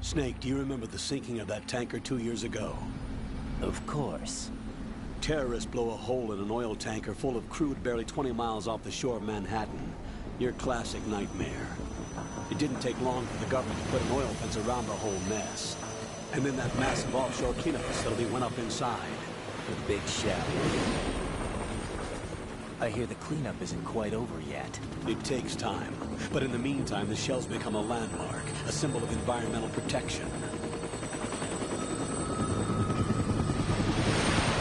Snake, do you remember the sinking of that tanker 2 years ago? Of course. Terrorists blow a hole in an oil tanker full of crude barely 20 miles off the shore of Manhattan. Your classic nightmare. It didn't take long for the government to put an oil fence around the whole mess. And then that massive offshore cleanup facility went up inside. The big shell. I hear the cleanup isn't quite over yet. It takes time. But in the meantime, the shell's become a landmark, a symbol of environmental protection.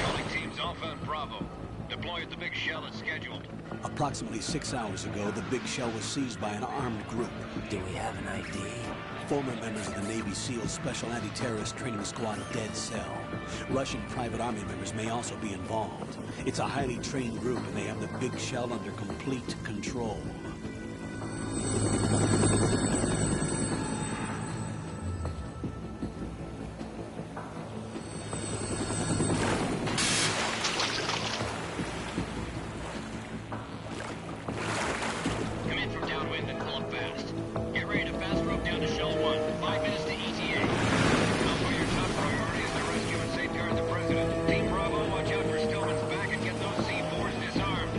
Calling teams Alpha and Bravo. Deploy at the big shell as scheduled. Approximately 6 hours ago, the big shell was seized by an armed group. Do we have an ID? Former members of the Navy SEAL Special Anti-Terrorist Training Squad Dead Cell. Russian private army members may also be involved. It's a highly trained group, and they have the big shell under complete control. Come in from downwind and pull up fast. Get ready to fast rope down to Shell 1. 5 minutes to ETA. Now for your top priority is to rescue and safeguard the President. Team Bravo, watch out for Stillman's back and get those C4s disarmed.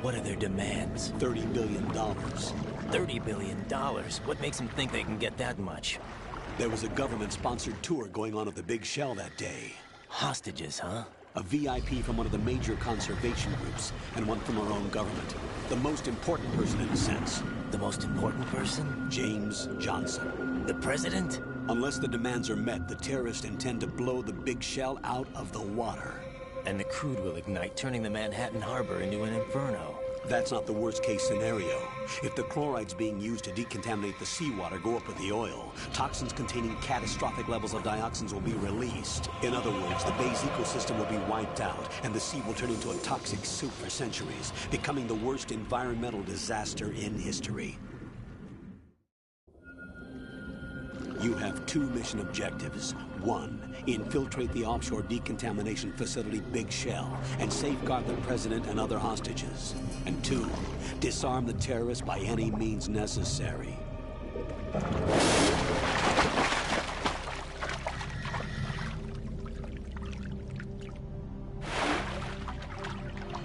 What are their demands? $30 billion. $30 billion? What makes them think they can get that much? There was a government-sponsored tour going on at the big shell that day. Hostages, huh? A VIP from one of the major conservation groups, and one from our own government. The most important person in a sense. The most important person? James Johnson. The president? Unless the demands are met, the terrorists intend to blow the big shell out of the water. And the crude will ignite, turning the Manhattan Harbor into an inferno. That's not the worst-case scenario. If the chlorides being used to decontaminate the seawater go up with the oil, toxins containing catastrophic levels of dioxins will be released. In other words, the bay's ecosystem will be wiped out, and the sea will turn into a toxic soup for centuries, becoming the worst environmental disaster in history. You have 2 mission objectives. 1, infiltrate the offshore decontamination facility Big Shell and safeguard the president and other hostages. And 2, disarm the terrorists by any means necessary.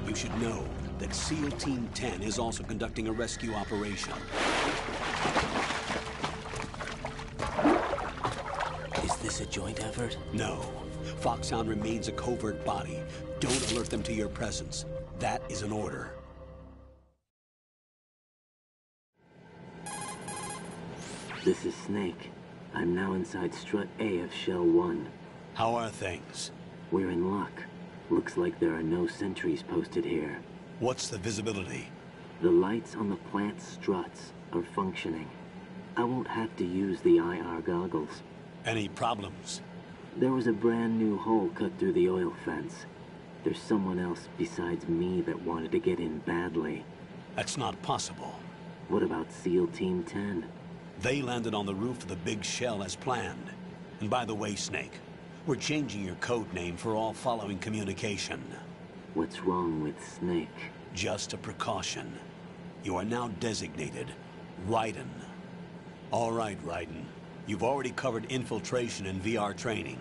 You should know that SEAL Team 10 is also conducting a rescue operation. Is this a joint effort? No. Foxhound remains a covert body. Don't alert them to your presence. That is an order. This is Snake. I'm now inside Strut A of Shell 1. How are things? We're in luck. Looks like there are no sentries posted here. What's the visibility? The lights on the plant's struts are functioning. I won't have to use the IR goggles. Any problems? There was a brand new hole cut through the oil fence. There's someone else besides me that wanted to get in badly. That's not possible. What about SEAL Team 10? They landed on the roof of the Big Shell as planned. And by the way, Snake, we're changing your code name for all following communication. What's wrong with Snake? Just a precaution. You are now designated Raiden. All right, Raiden. You've already covered infiltration and VR training.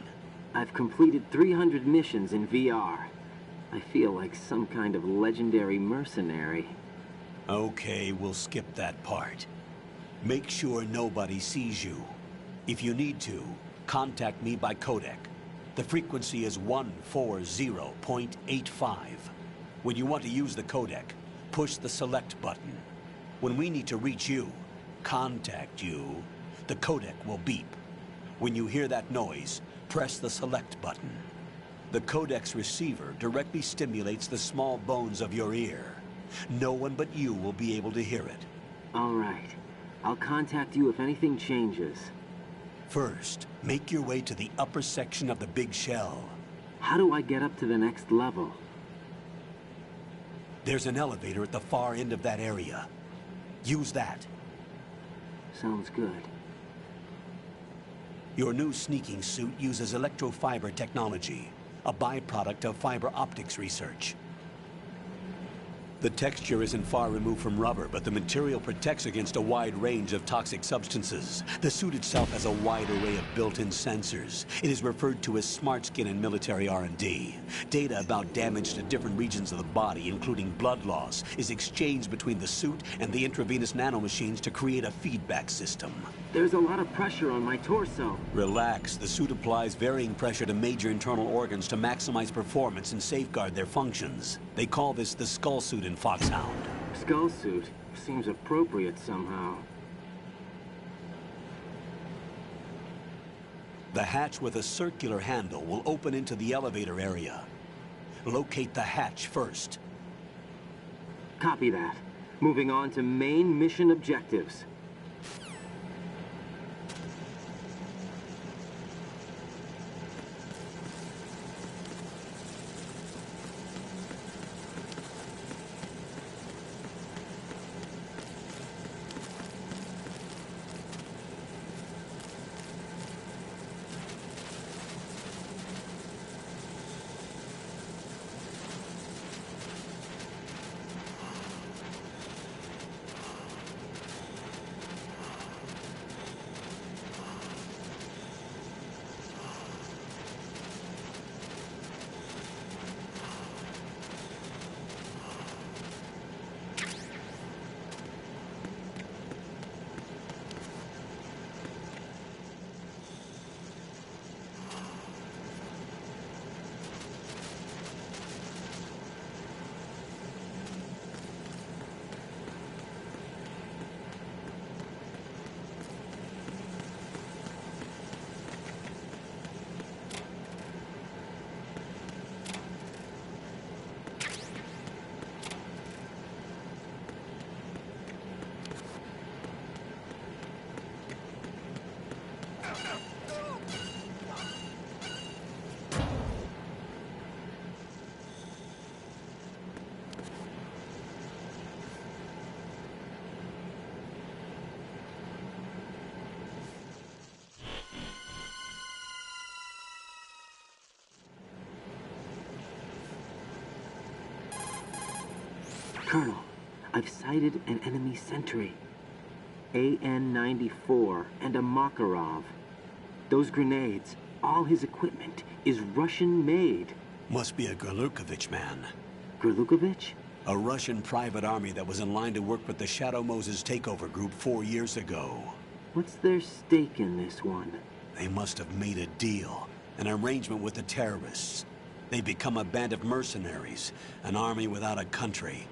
I've completed 300 missions in VR. I feel like some kind of legendary mercenary. Okay, we'll skip that part. Make sure nobody sees you. If you need to, contact me by codec. The frequency is 140.85. When you want to use the codec, push the select button. When we need to reach you, contact you, the codec will beep. When you hear that noise, press the select button. The codec's receiver directly stimulates the small bones of your ear. No one but you will be able to hear it. All right. I'll contact you if anything changes. First, make your way to the upper section of the Big Shell. How do I get up to the next level? There's an elevator at the far end of that area. Use that. Sounds good. Your new sneaking suit uses electrofiber technology. a byproduct of fiber optics research. The texture isn't far removed from rubber, but the material protects against a wide range of toxic substances. The suit itself has a wide array of built-in sensors. It is referred to as smart skin in military R&D. Data about damage to different regions of the body, including blood loss, is exchanged between the suit and the intravenous nanomachines to create a feedback system. There's a lot of pressure on my torso. Relax. The suit applies varying pressure to major internal organs to maximize performance and safeguard their functions. They call this the skull suit in Foxhound. Skull suit seems appropriate somehow. The hatch with a circular handle will open into the elevator area. Locate the hatch first. Copy that. Moving on to main mission objectives. Colonel, I've sighted an enemy sentry. AN-94 and a Makarov. Those grenades, all his equipment, is Russian-made. Must be a Gorlukovich man. Gorlukovich? A Russian private army that was in line to work with the Shadow Moses takeover group 4 years ago. What's their stake in this one? They must have made a deal, an arrangement with the terrorists. They've become a band of mercenaries, an army without a country.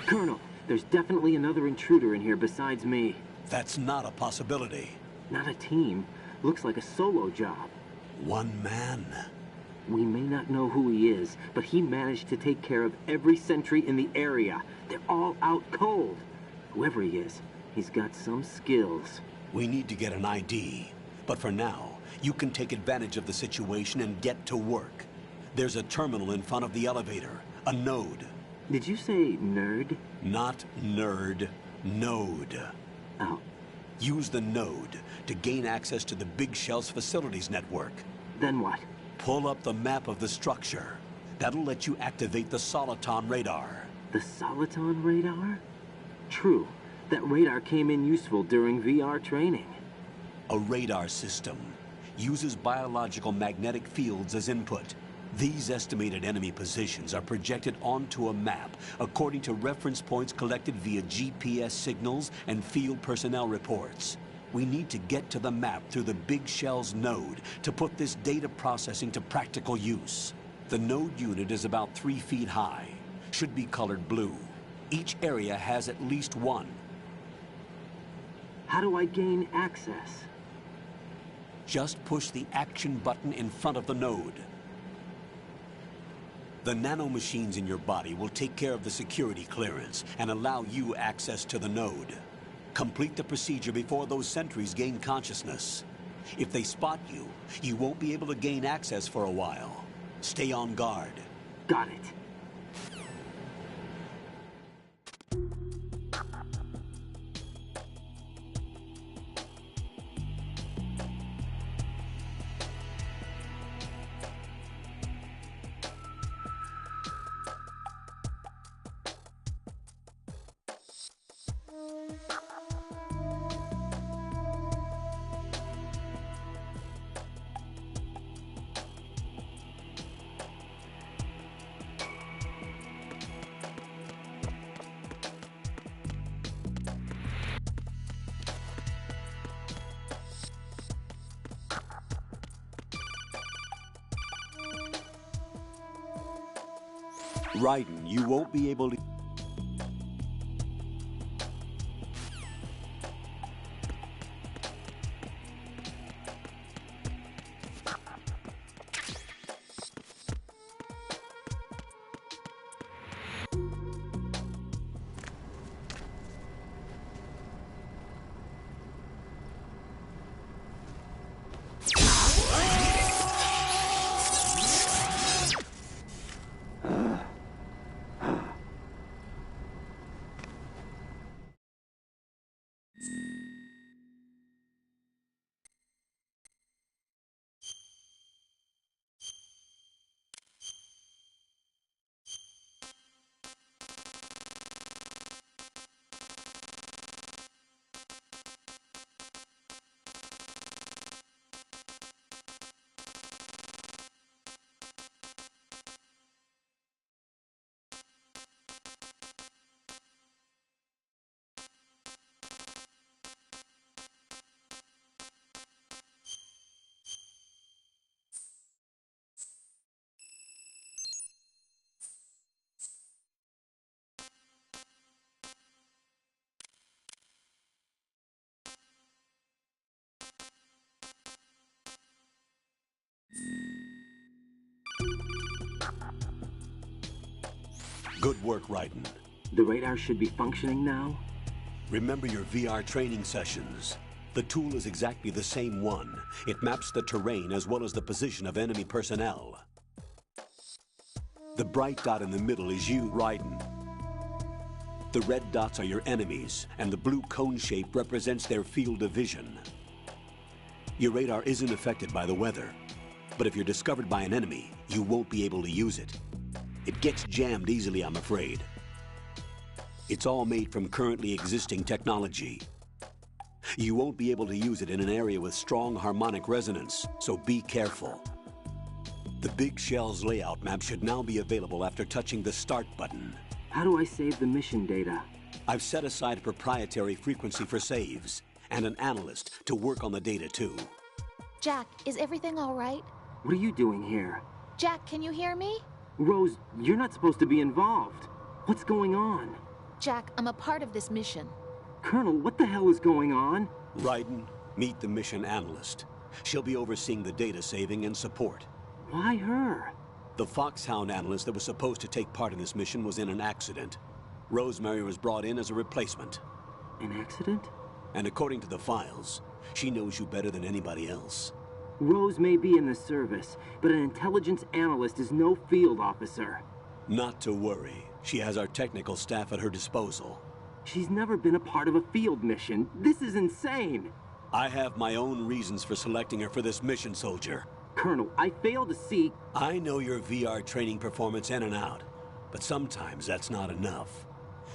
Colonel, there's definitely another intruder in here besides me. That's not a possibility. Not a team. Looks like a solo job. One man. We may not know who he is, but he managed to take care of every sentry in the area. They're all out cold. Whoever he is, he's got some skills. We need to get an ID. But for now, you can take advantage of the situation and get to work. There's a terminal in front of the elevator. A node. Did you say nerd? Not nerd. Node. Oh. Use the node to gain access to the Big Shell's facilities network. Then what? Pull up the map of the structure. That'll let you activate the Soliton radar. The Soliton radar? True. That radar came in useful during VR training. A radar system uses biological magnetic fields as input. These estimated enemy positions are projected onto a map according to reference points collected via GPS signals and field personnel reports. We need to get to the map through the Big Shell's node to put this data processing to practical use. The node unit is about 3 feet high, should be colored blue. Each area has at least one. How do I gain access? Just push the action button in front of the node. The nanomachines in your body will take care of the security clearance and allow you access to the node. Complete the procedure before those sentries gain consciousness. If they spot you, you won't be able to gain access for a while. Stay on guard. Got it. Raiden, you won't be able to... Good work, Raiden. The radar should be functioning now? Remember your VR training sessions. The tool is exactly the same one. It maps the terrain as well as the position of enemy personnel. The bright dot in the middle is you, Raiden. The red dots are your enemies, and the blue cone shape represents their field of vision. Your radar isn't affected by the weather, but if you're discovered by an enemy, you won't be able to use it. It gets jammed easily, I'm afraid. It's all made from currently existing technology. You won't be able to use it in an area with strong harmonic resonance, so be careful. The Big Shell's layout map should now be available after touching the Start button. How do I save the mission data? I've set aside a proprietary frequency for saves, and an analyst to work on the data too. Jack, is everything all right? What are you doing here? Jack, can you hear me? Rose, you're not supposed to be involved. What's going on? Jack, I'm a part of this mission. Colonel, what the hell is going on? Raiden, meet the mission analyst. She'll be overseeing the data saving and support. Why her? The Foxhound analyst that was supposed to take part in this mission was in an accident. Rosemary was brought in as a replacement. An accident? And according to the files, she knows you better than anybody else. Rose may be in the service, but an intelligence analyst is no field officer. Not to worry. She has our technical staff at her disposal. She's never been a part of a field mission. This is insane. I have my own reasons for selecting her for this mission, soldier. Colonel, I fail to see... I know your VR training performance in and out, but sometimes that's not enough.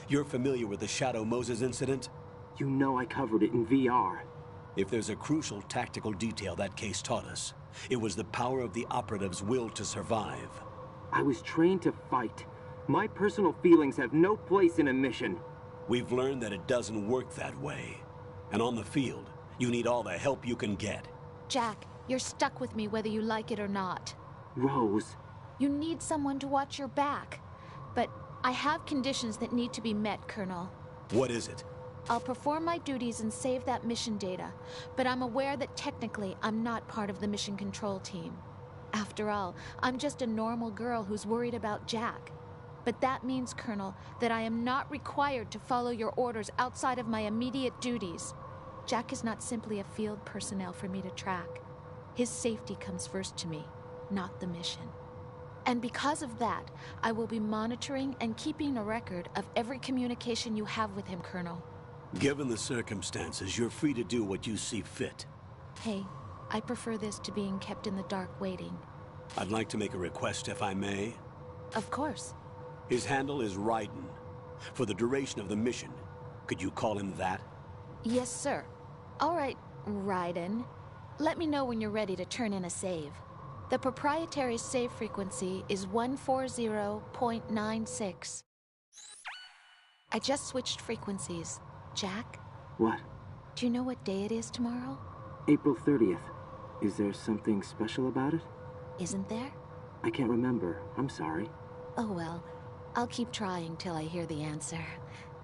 You're familiar with the Shadow Moses incident? You know I covered it in VR. If there's a crucial tactical detail that case taught us, it was the power of the operative's will to survive. I was trained to fight. My personal feelings have no place in a mission. We've learned that it doesn't work that way. And on the field, you need all the help you can get. Jack, you're stuck with me whether you like it or not. Rose. You need someone to watch your back. But I have conditions that need to be met, Colonel. What is it? I'll perform my duties and save that mission data, but I'm aware that technically I'm not part of the mission control team. After all, I'm just a normal girl who's worried about Jack. But that means, Colonel, that I am not required to follow your orders outside of my immediate duties. Jack is not simply a field personnel for me to track. His safety comes first to me, not the mission. And because of that, I will be monitoring and keeping a record of every communication you have with him, Colonel. Given the circumstances, you're free to do what you see fit. Hey, I prefer this to being kept in the dark waiting. I'd like to make a request, if I may. Of course. His handle is Raiden. For the duration of the mission, could you call him that? Yes, sir. All right, Raiden. Let me know when you're ready to turn in a save. The proprietary save frequency is 140.96. I just switched frequencies. Jack? What? Do you know what day it is tomorrow? April 30th. Is there something special about it? Isn't there? I can't remember. I'm sorry. Oh well, I'll keep trying till I hear the answer.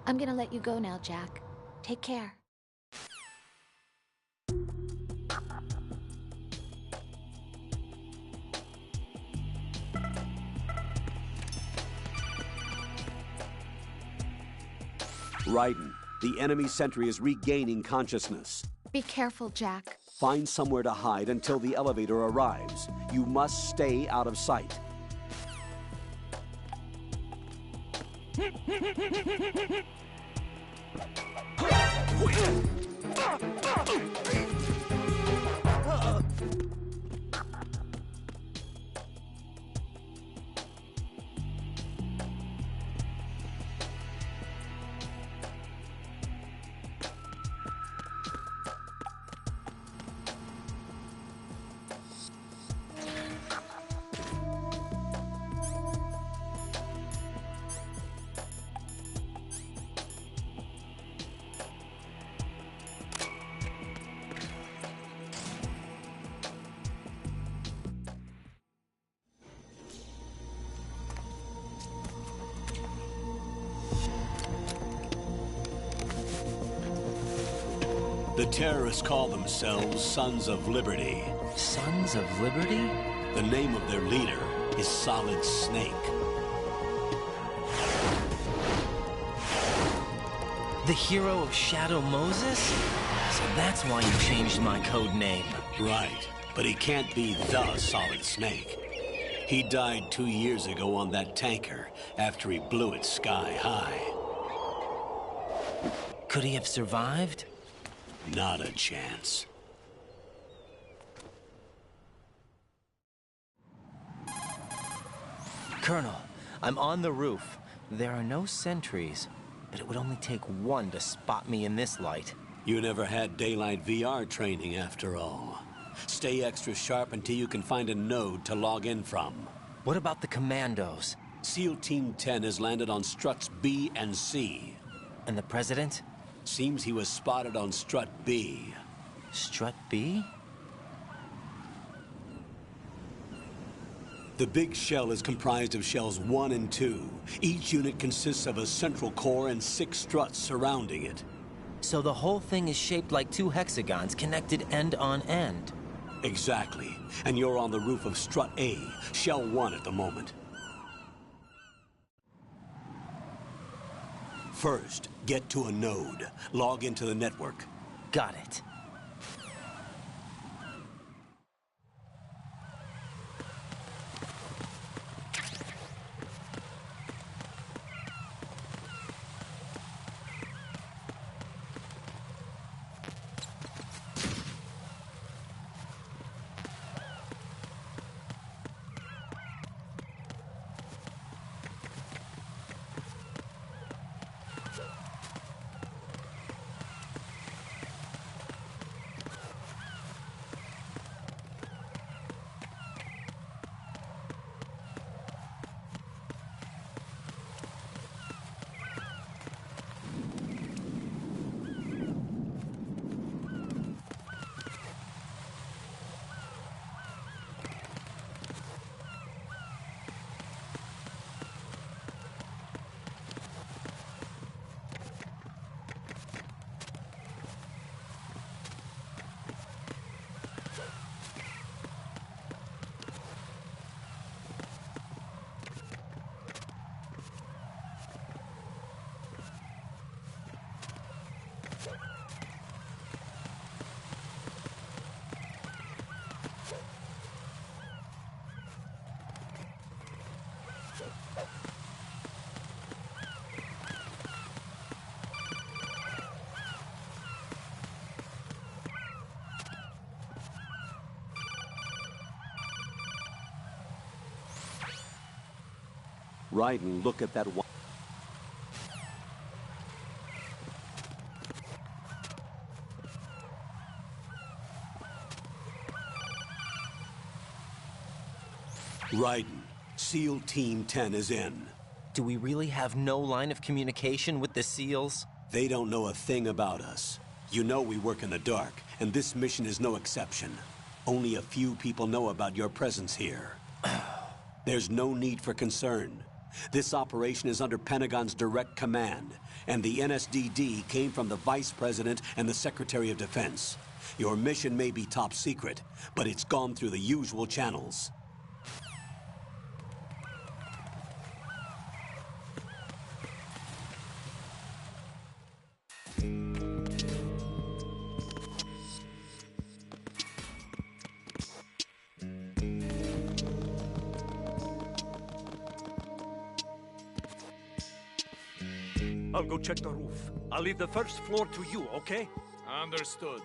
I'm gonna let you go now, Jack. Take care. Raiden, the enemy sentry is regaining consciousness. Be careful, Jack. Find somewhere to hide until the elevator arrives. You must stay out of sight. The terrorists call themselves Sons of Liberty. Sons of Liberty? The name of their leader is Solid Snake. The hero of Shadow Moses? So that's why you changed my code name. Right, but he can't be the Solid Snake. He died 2 years ago on that tanker after he blew it sky high. Could he have survived? Not a chance. Colonel, I'm on the roof. There are no sentries, but it would only take one to spot me in this light. You never had daylight VR training after all. Stay extra sharp until you can find a node to log in from. What about the commandos? SEAL Team 10 has landed on struts B and C. And the president? Seems he was spotted on strut B. Strut B? The big shell is comprised of shells 1 and 2. Each unit consists of a central core and 6 struts surrounding it. So the whole thing is shaped like 2 hexagons connected end on end. Exactly. And you're on the roof of strut A, shell 1 at the moment. First, get to a node. Log into the network. Got it. Raiden, look at that one. Raiden, SEAL Team 10 is in. Do we really have no line of communication with the SEALs? They don't know a thing about us. You know we work in the dark, and this mission is no exception. Only a few people know about your presence here. There's no need for concern. This operation is under Pentagon's direct command, and the NSDD came from the Vice President and the Secretary of Defense. Your mission may be top secret, but it's gone through the usual channels. I'll go check the roof. I'll leave the first floor to you, okay? Understood.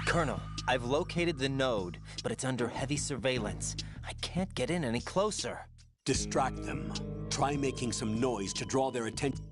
Colonel, I've located the node, but it's under heavy surveillance. I can't get in any closer. Distract them. Try making some noise to draw their attention.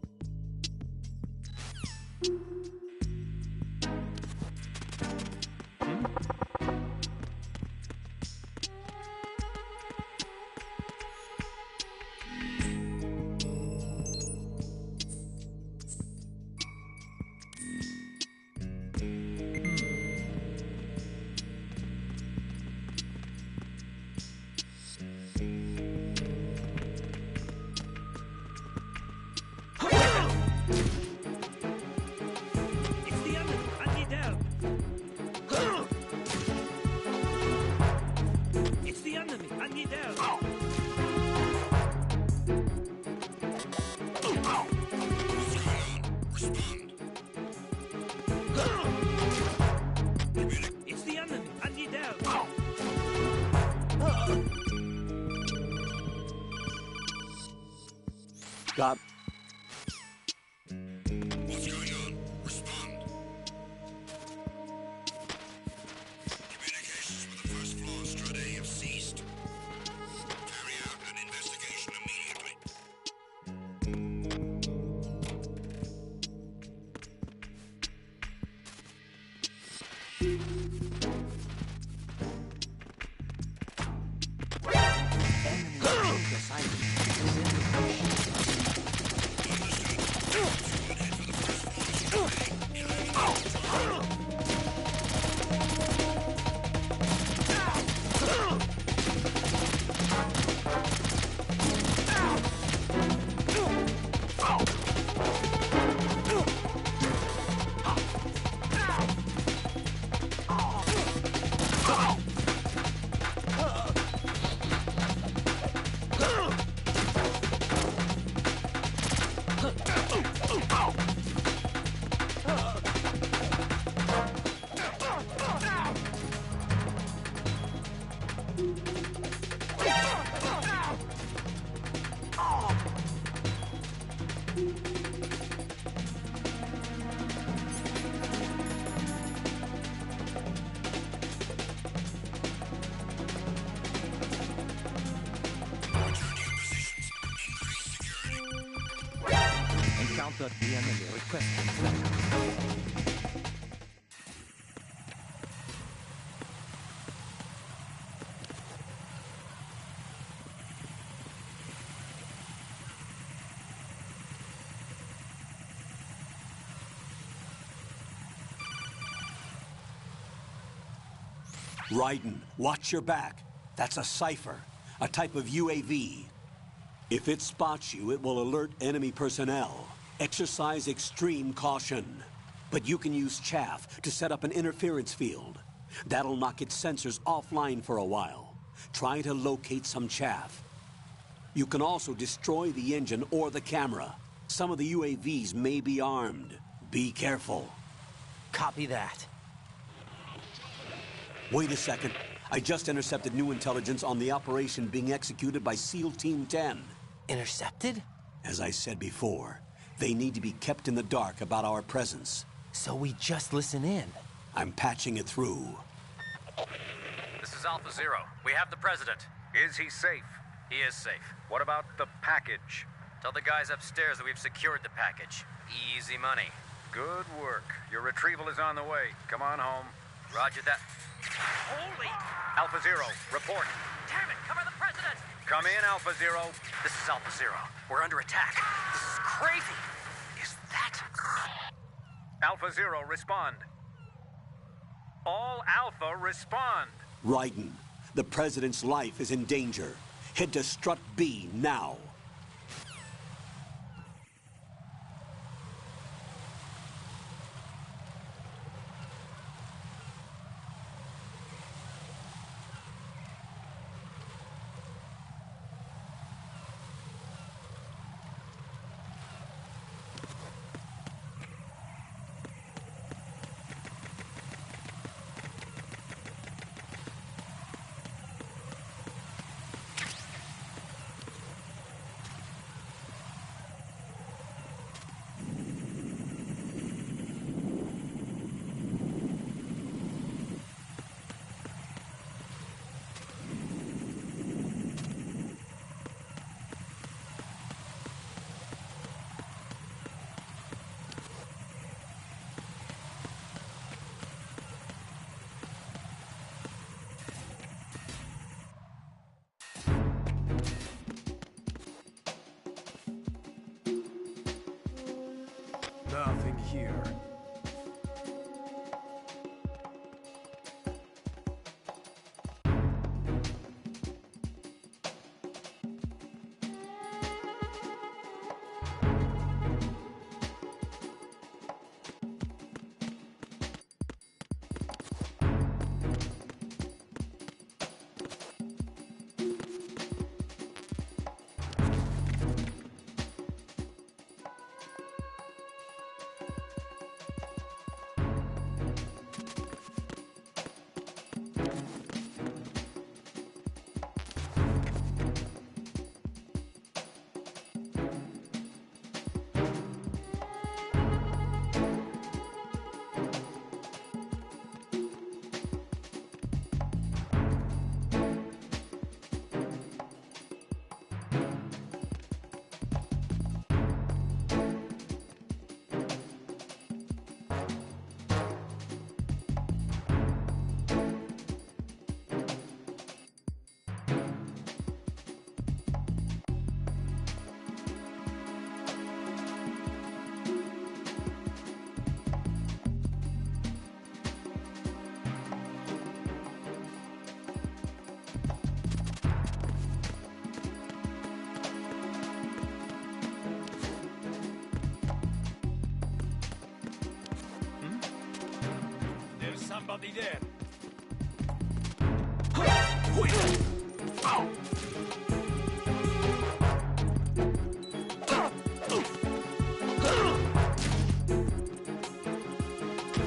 Got. What's going on? Respond. Communications with the first floor strata have ceased. Carry out an investigation immediately. Encounter the enemy requesting backup. Raiden, watch your back. That's a cipher, a type of UAV. If it spots you, it will alert enemy personnel. Exercise extreme caution. But you can use chaff to set up an interference field. That'll knock its sensors offline for a while. Try to locate some chaff. You can also destroy the engine or the camera. Some of the UAVs may be armed. Be careful. Copy that. Wait a second. I just intercepted new intelligence on the operation being executed by SEAL Team 10. Intercepted? As I said before, they need to be kept in the dark about our presence. So we just listen in. I'm patching it through. This is Alpha Zero. We have the president. Is he safe? He is safe. What about the package? Tell the guys upstairs that we've secured the package. Easy money. Good work. Your retrieval is on the way. Come on home. Roger that. Holy! Alpha Zero, report. Damn it! Cover the president! Come in, Alpha Zero. This is Alpha Zero. We're under attack. This is crazy. Is that... Alpha Zero, respond. All Alpha, respond. Raiden, the president's life is in danger. Head to Strut B now. Nothing here. Somebody there.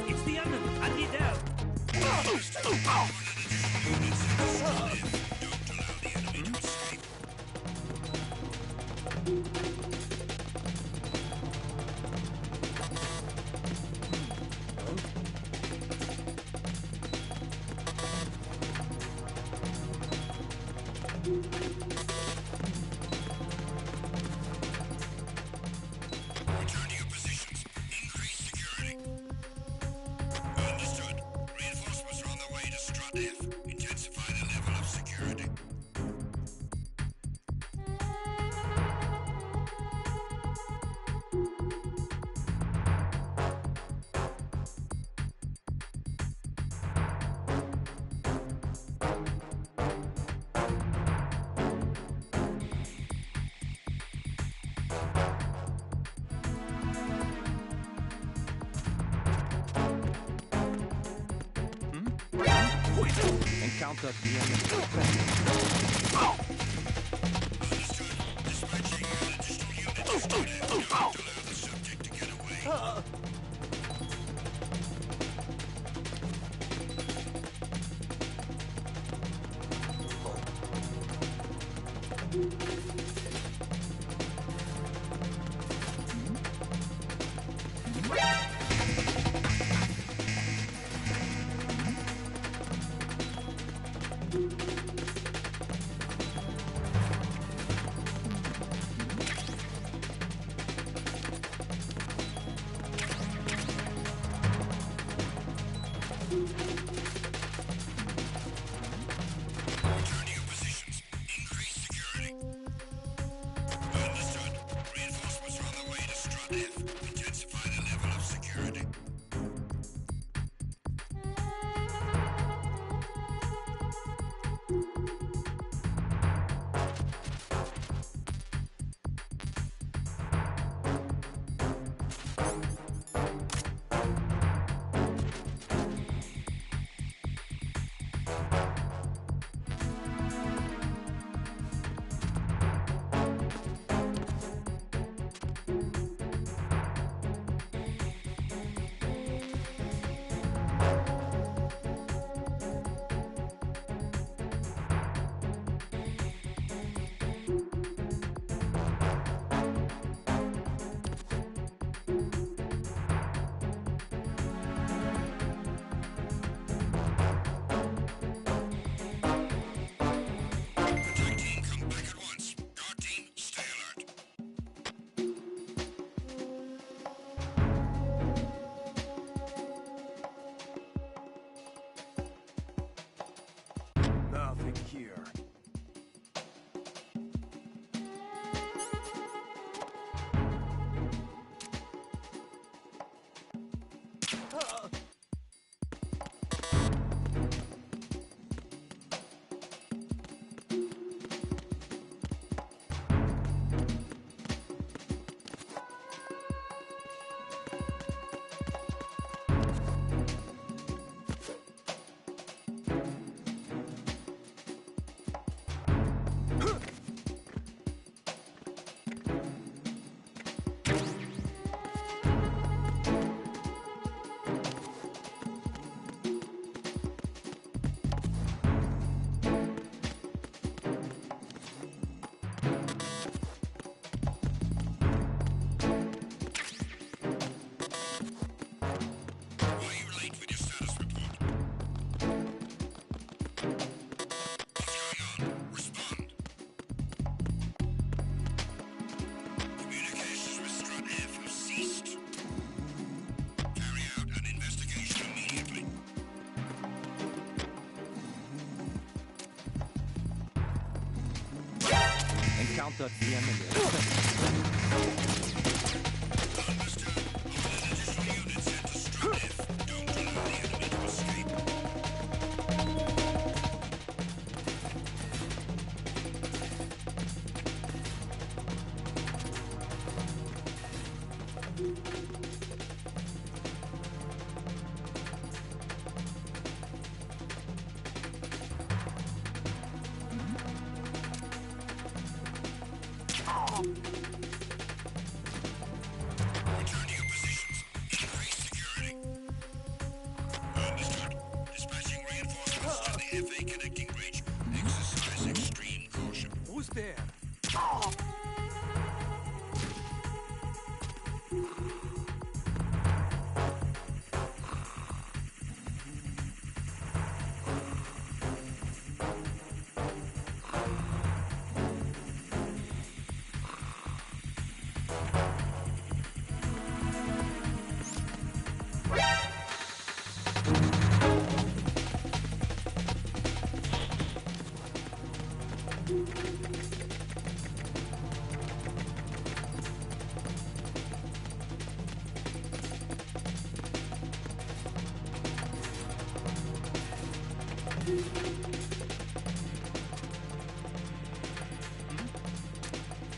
It's the enemy. I need help. Return to your positions. Increase security. Understood. Reinforcements are on their way to Strut F. Intensify the level of security. Encounter the enemy. Understood. Dispatching an additional unit to Strut F. Don't allow the subject to get away. Count.cm in there. Understood. Hold an additional unit sent to Strut F. Don't allow the enemy to escape. Return to your positions. Increase security. Understood. Dispatching reinforcements to the FA connecting bridge. Exercise extreme caution. Who's there?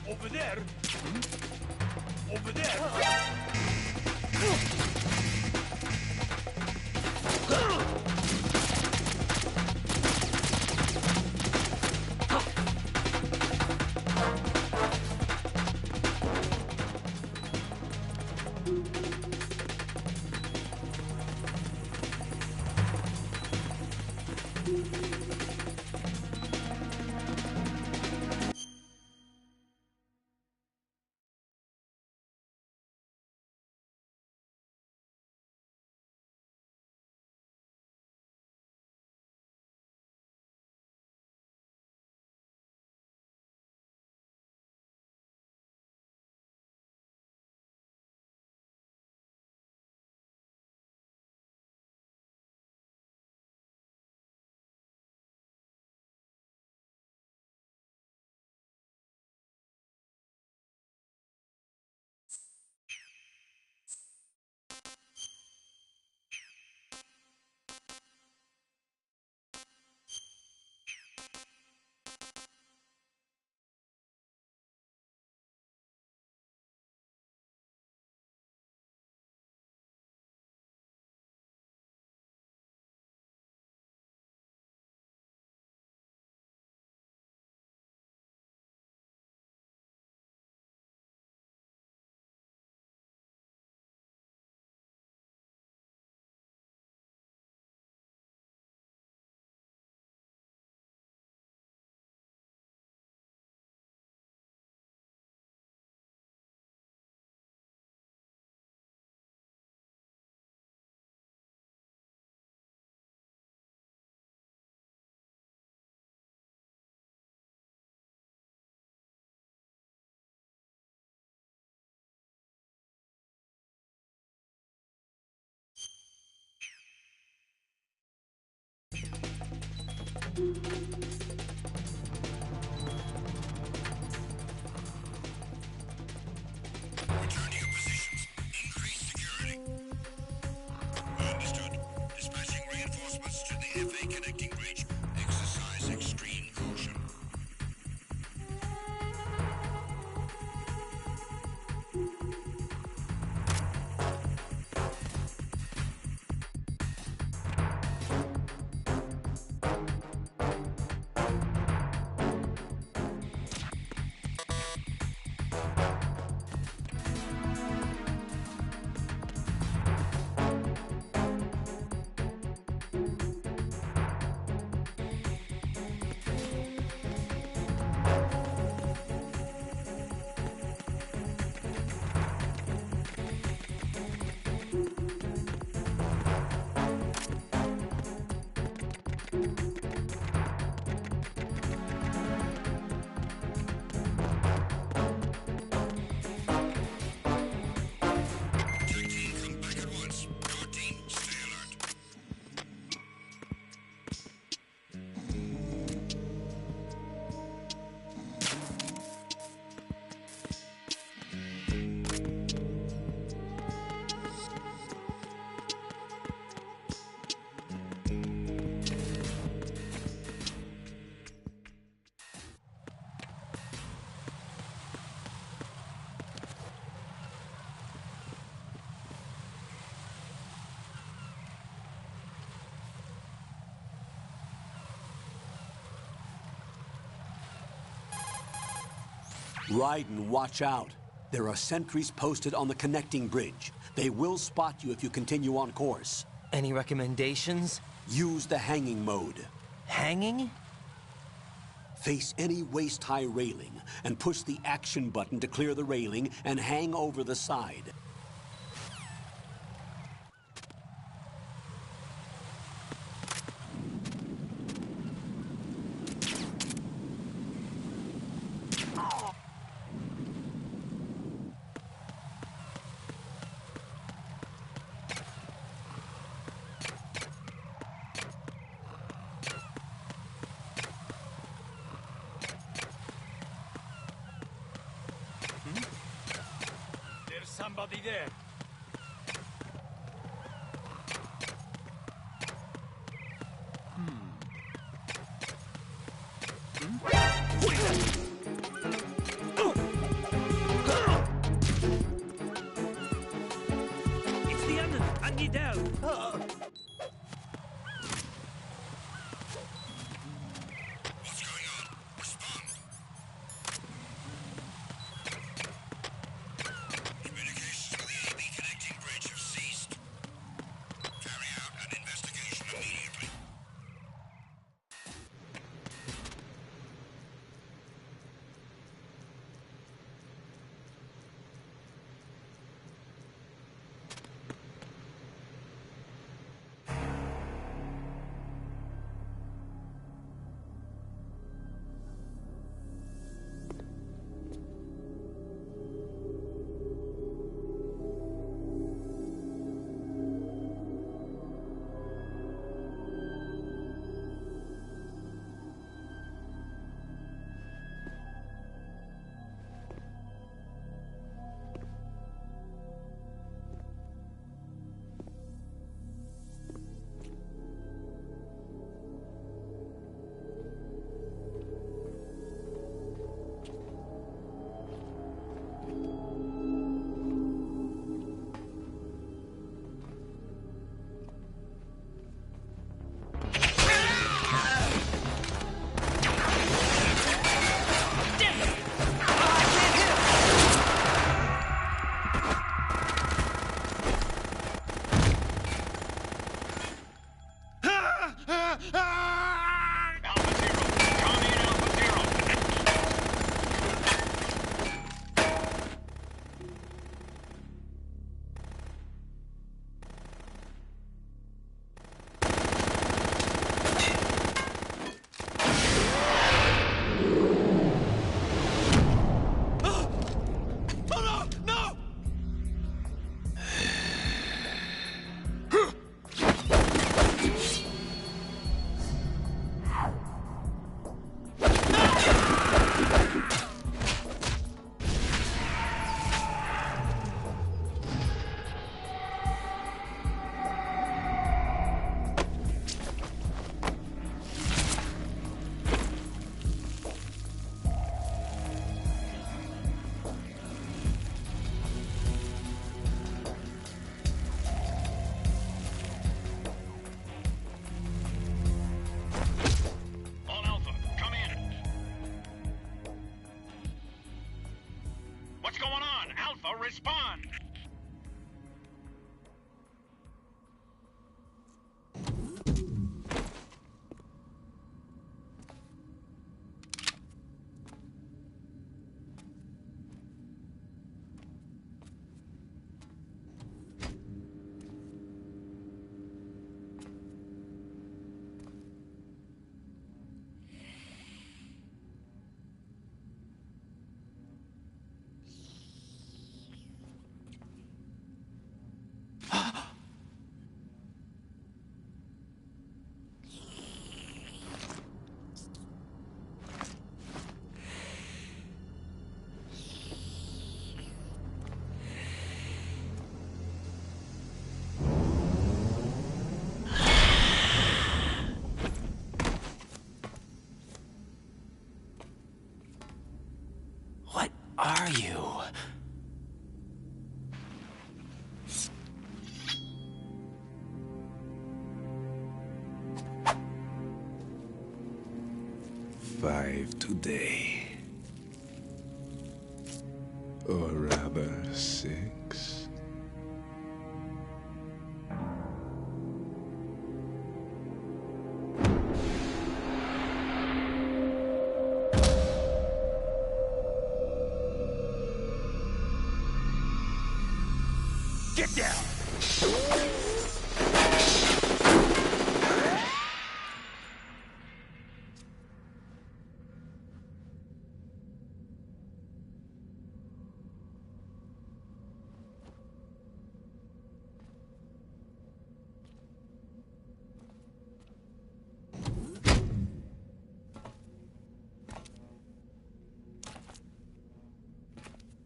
Over there? Over there? Return to your positions. Increase security. Understood. Dispatching reinforcements to the FA connecting bridge. Exercise extreme caution. Raiden, watch out. There are sentries posted on the connecting bridge. They will spot you if you continue on course. Any recommendations? Use the hanging mode. Hanging? Face any waist-high railing and push the action button to clear the railing and hang over the side. There's somebody there. It's the enemy. I need help. What's going on? Respond. Communications with the AB connecting bridge have ceased. Carry out an investigation immediately. Alpha Zero. Come in, Alpha Zero. Oh no! No! All Alpha, come in. What's going on? Alpha, respond. What are you? Five today. 6. Get down!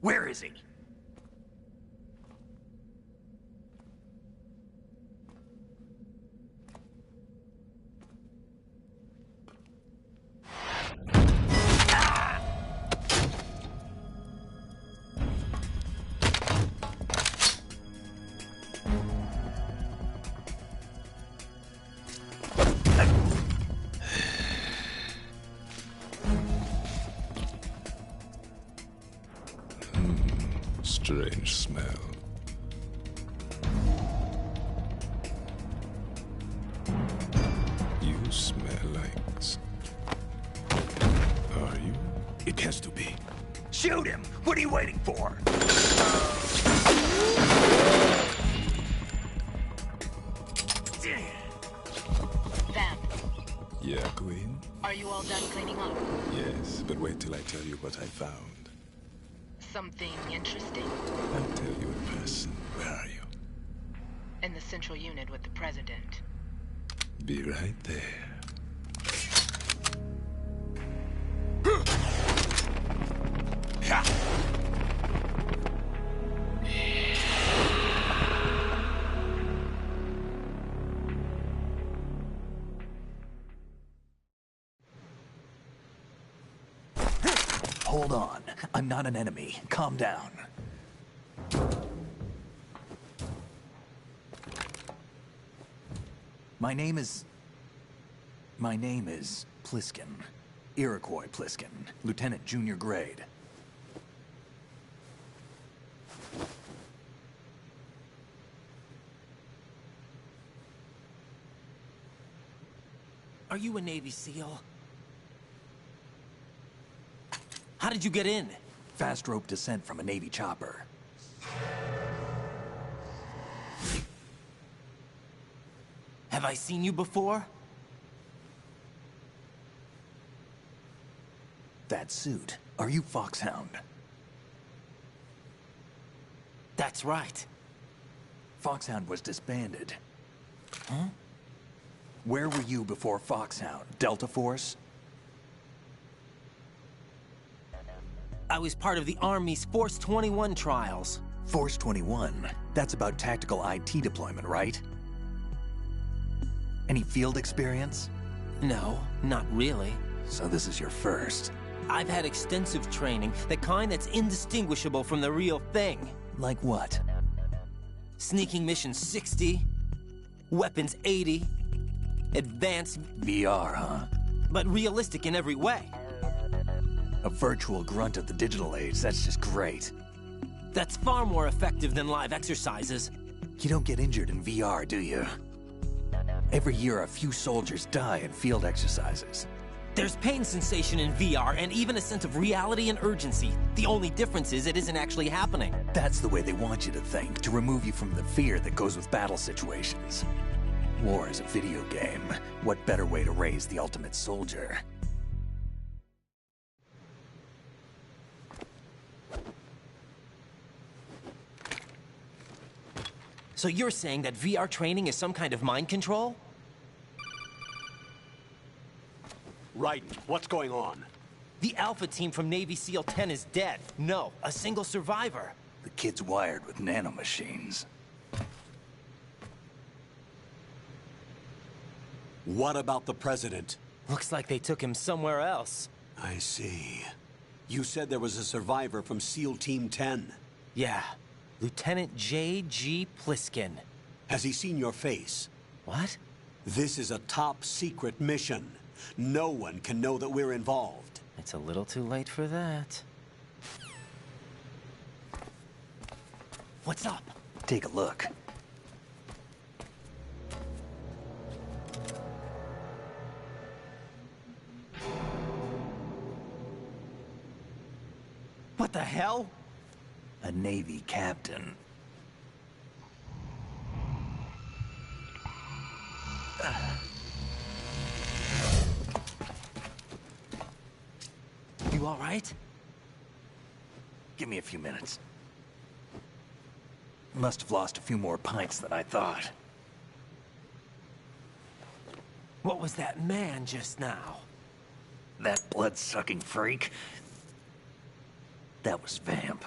Where is he? Strange smell. You smell like... Are you? It has to be. Shoot him! What are you waiting for? Vamp, Yeah, Queen? are you all done cleaning up? Yes, but wait till I tell you what I found. Something interesting? I'll tell you in person. Where are you? In the central unit with the president. Be right there. Hold on. I'm not an enemy. Calm down. My name is Pliskin. Iroquois Pliskin. Lieutenant Junior Grade. Are you a Navy SEAL? How did you get in? Fast rope descent from a Navy chopper. Have I seen you before? That suit. Are you Foxhound? That's right. Foxhound was disbanded. Huh? Where were you before Foxhound? Delta Force? I was part of the Army's Force 21 trials. Force 21? That's about tactical IT deployment, right? Any field experience? No, not really. So this is your first. I've had extensive training, the kind that's indistinguishable from the real thing. Like what? Sneaking mission 60, weapons 80, advanced... VR, huh? But realistic in every way. A virtual grunt of the digital age, that's just great. That's far more effective than live exercises. You don't get injured in VR, do you? Every year, a few soldiers die in field exercises. There's pain sensation in VR, and even a sense of reality and urgency. The only difference is it isn't actually happening. That's the way they want you to think, to remove you from the fear that goes with battle situations. War is a video game. What better way to raise the ultimate soldier? So you're saying that VR training is some kind of mind control? Raiden, what's going on? The Alpha team from Navy SEAL 10 is dead. No, a single survivor. The kid's wired with nanomachines. What about the president? Looks like they took him somewhere else. I see. You said there was a survivor from SEAL Team 10. Yeah. Lieutenant J.G. Pliskin. Has he seen your face? What? This is a top secret mission. No one can know that we're involved. It's a little too late for that. What's up? Take a look. What the hell? A Navy captain. You all right? Give me a few minutes. Must have lost a few more pints than I thought. What was that man just now? That blood-sucking freak? That was Vamp.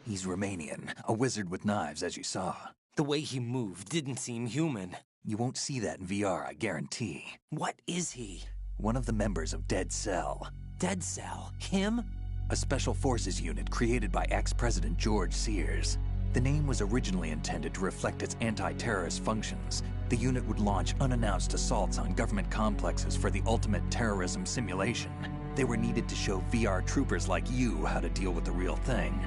He's Romanian, a wizard with knives, as you saw. The way he moved didn't seem human. You won't see that in VR, I guarantee. What is he? One of the members of Dead Cell. Dead Cell? Him? A special forces unit created by ex-President George Sears. The name was originally intended to reflect its anti-terrorist functions. The unit would launch unannounced assaults on government complexes for the ultimate terrorism simulation. They were needed to show VR troopers like you how to deal with the real thing.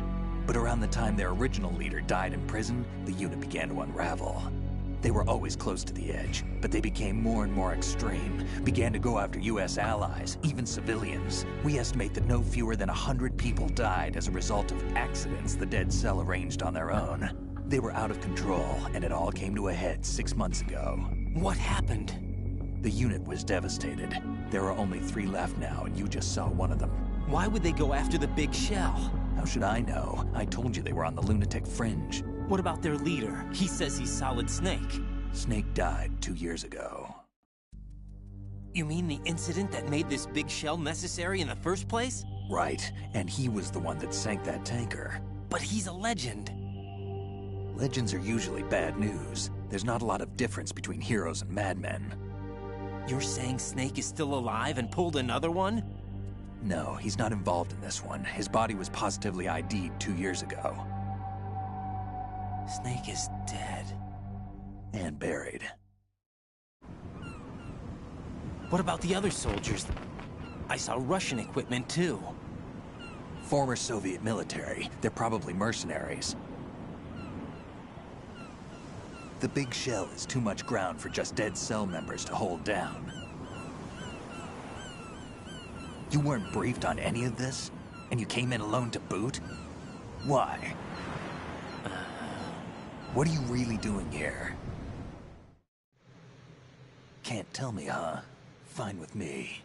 But around the time their original leader died in prison, the unit began to unravel. They were always close to the edge, but they became more and more extreme, began to go after US allies, even civilians. We estimate that no fewer than 100 people died as a result of accidents the Dead Cell arranged on their own. They were out of control, and it all came to a head 6 months ago. What happened? The unit was devastated. There are only 3 left now, and you just saw one of them. Why would they go after the big shell? How should I know? I told you they were on the lunatic fringe. What about their leader? He says he's Solid Snake. Snake died 2 years ago. You mean the incident that made this big shell necessary in the first place? Right, and he was the one that sank that tanker. But he's a legend. Legends are usually bad news. There's not a lot of difference between heroes and madmen. You're saying Snake is still alive and pulled another one? No, he's not involved in this one. His body was positively ID'd 2 years ago. Snake is dead. And buried. What about the other soldiers? I saw Russian equipment too. Former Soviet military. They're probably mercenaries. The big shell is too much ground for just Dead Cell members to hold down. You weren't briefed on any of this? And you came in alone to boot? Why? What are you really doing here? Can't tell me, huh? Fine with me.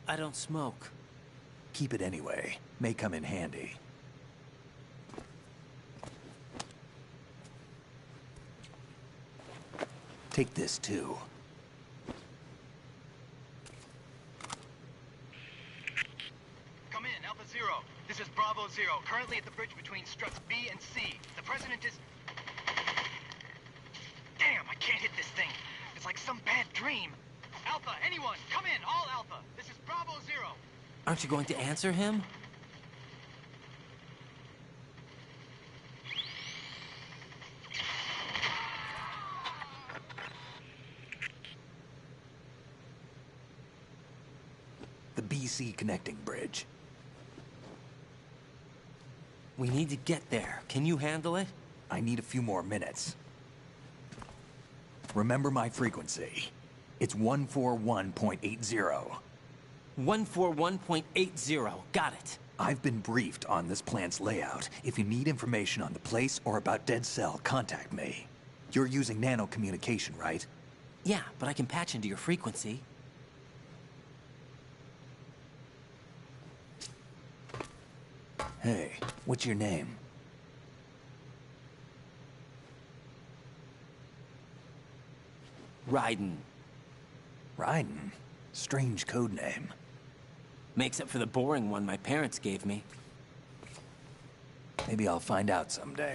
I don't smoke. Keep it anyway. May come in handy. Take this, too. Come in, Alpha Zero. This is Bravo Zero, currently at the bridge between struts B and C. The President is... Damn, I can't hit this thing. It's like some bad dream. Alpha, anyone, come in, all Alpha. This is Bravo Zero. Aren't you going to answer him? The BC connecting bridge. We need to get there. Can you handle it? I need a few more minutes. Remember my frequency. It's 141.80. 141.80. Got it. I've been briefed on this plant's layout. If you need information on the place or about Dead Cell, contact me. You're using nano communication, right? Yeah, but I can patch into your frequency. Hey, what's your name? Raiden. Raiden? Strange code name. Makes up for the boring one my parents gave me. Maybe I'll find out someday.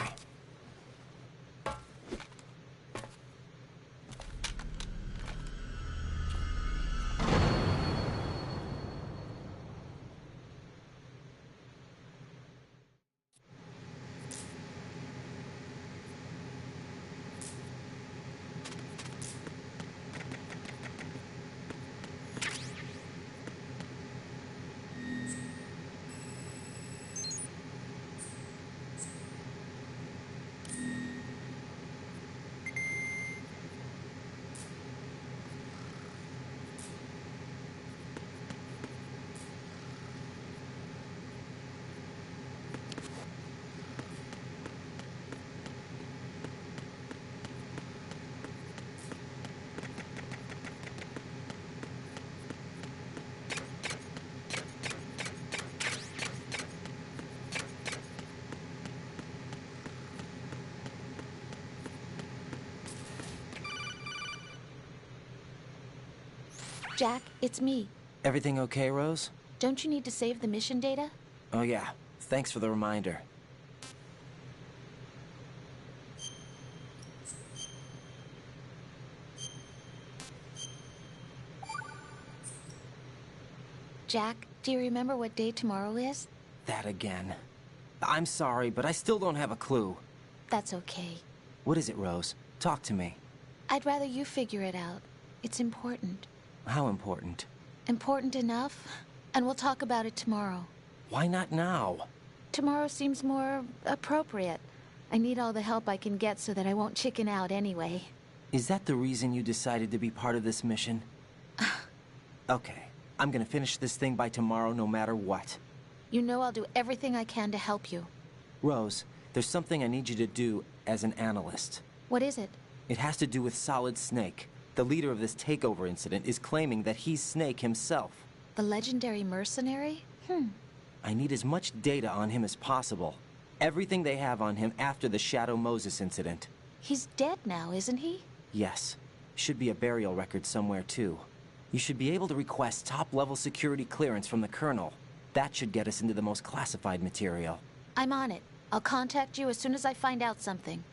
Jack, it's me. Everything okay, Rose? Don't you need to save the mission data? Oh yeah, thanks for the reminder. Jack, do you remember what day tomorrow is? That again. I'm sorry, but I still don't have a clue. That's okay. What is it, Rose? Talk to me. I'd rather you figure it out. It's important. How important? Important enough? And we'll talk about it tomorrow. Why not now? Tomorrow seems more appropriate. I need all the help I can get so that I won't chicken out anyway. Is that the reason you decided to be part of this mission? Okay. I'm gonna finish this thing by tomorrow no matter what. You know I'll do everything I can to help you. Rose, there's something I need you to do as an analyst. What is it? It has to do with Solid Snake. The leader of this takeover incident is claiming that he's Snake himself. The legendary mercenary? I need as much data on him as possible. Everything they have on him after the Shadow Moses incident. He's dead now, isn't he? Yes. Should be a burial record somewhere, too. You should be able to request top-level security clearance from the Colonel. That should get us into the most classified material. I'm on it. I'll contact you as soon as I find out something.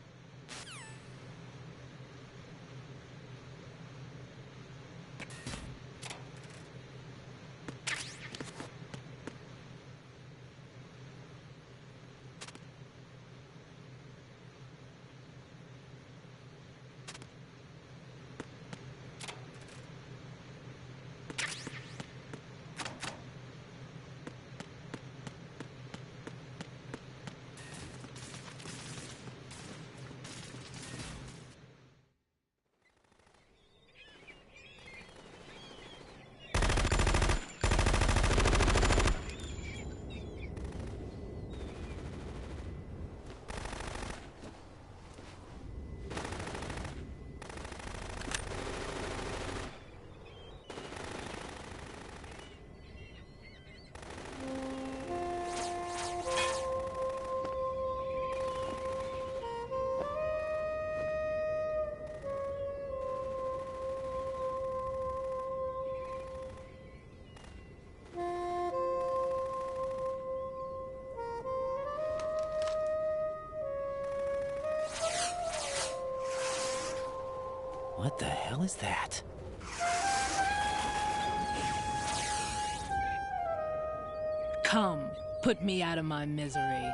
What the hell is that? Come, put me out of my misery.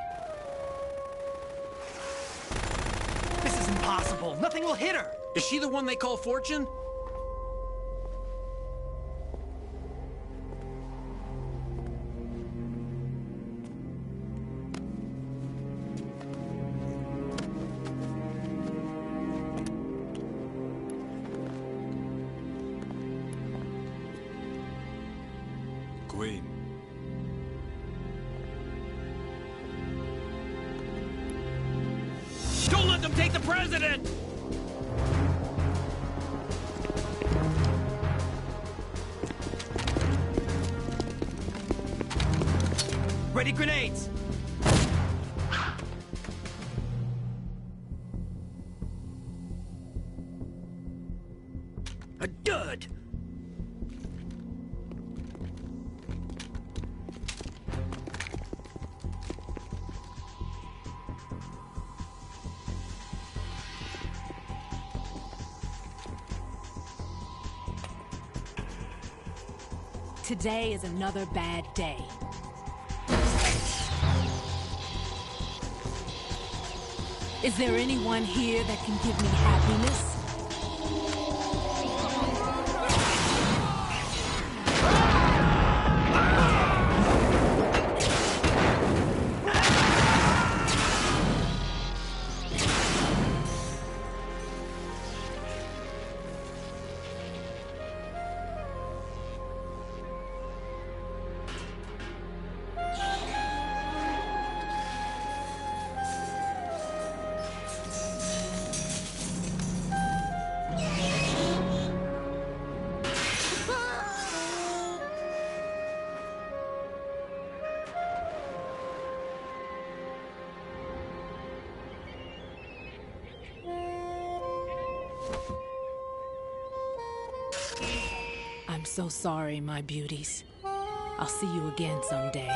This is impossible. Nothing will hit her. Is she the one they call Fortune? Queen. Don't let them take the president! Ready grenades! A dud! Today is another bad day. Is there anyone here that can give me happiness? I'm so sorry, my beauties. I'll see you again someday.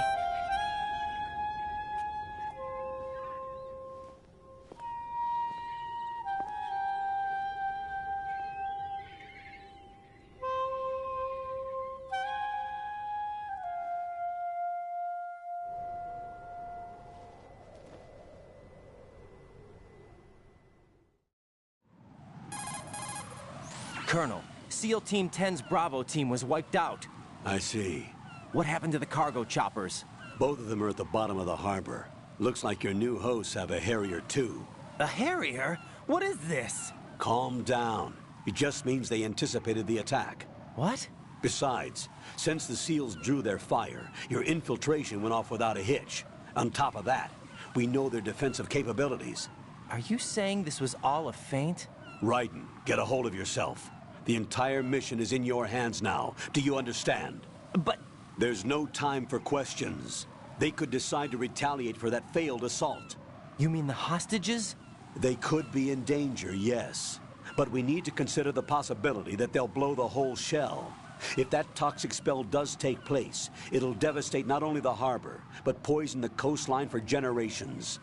Colonel, SEAL Team 10's Bravo team was wiped out. I see. What happened to the cargo choppers? Both of them are at the bottom of the harbor. Looks like your new hosts have a Harrier too. A Harrier? What is this? Calm down. It just means they anticipated the attack. What? Besides, since the SEALs drew their fire, your infiltration went off without a hitch. On top of that, we know their defensive capabilities. Are you saying this was all a feint? Raiden, get a hold of yourself. The entire mission is in your hands now. Do you understand? But... There's no time for questions. They could decide to retaliate for that failed assault. You mean the hostages? They could be in danger, yes. But we need to consider the possibility that they'll blow the whole shell. If that toxic spell does take place, it'll devastate not only the harbor, but poison the coastline for generations.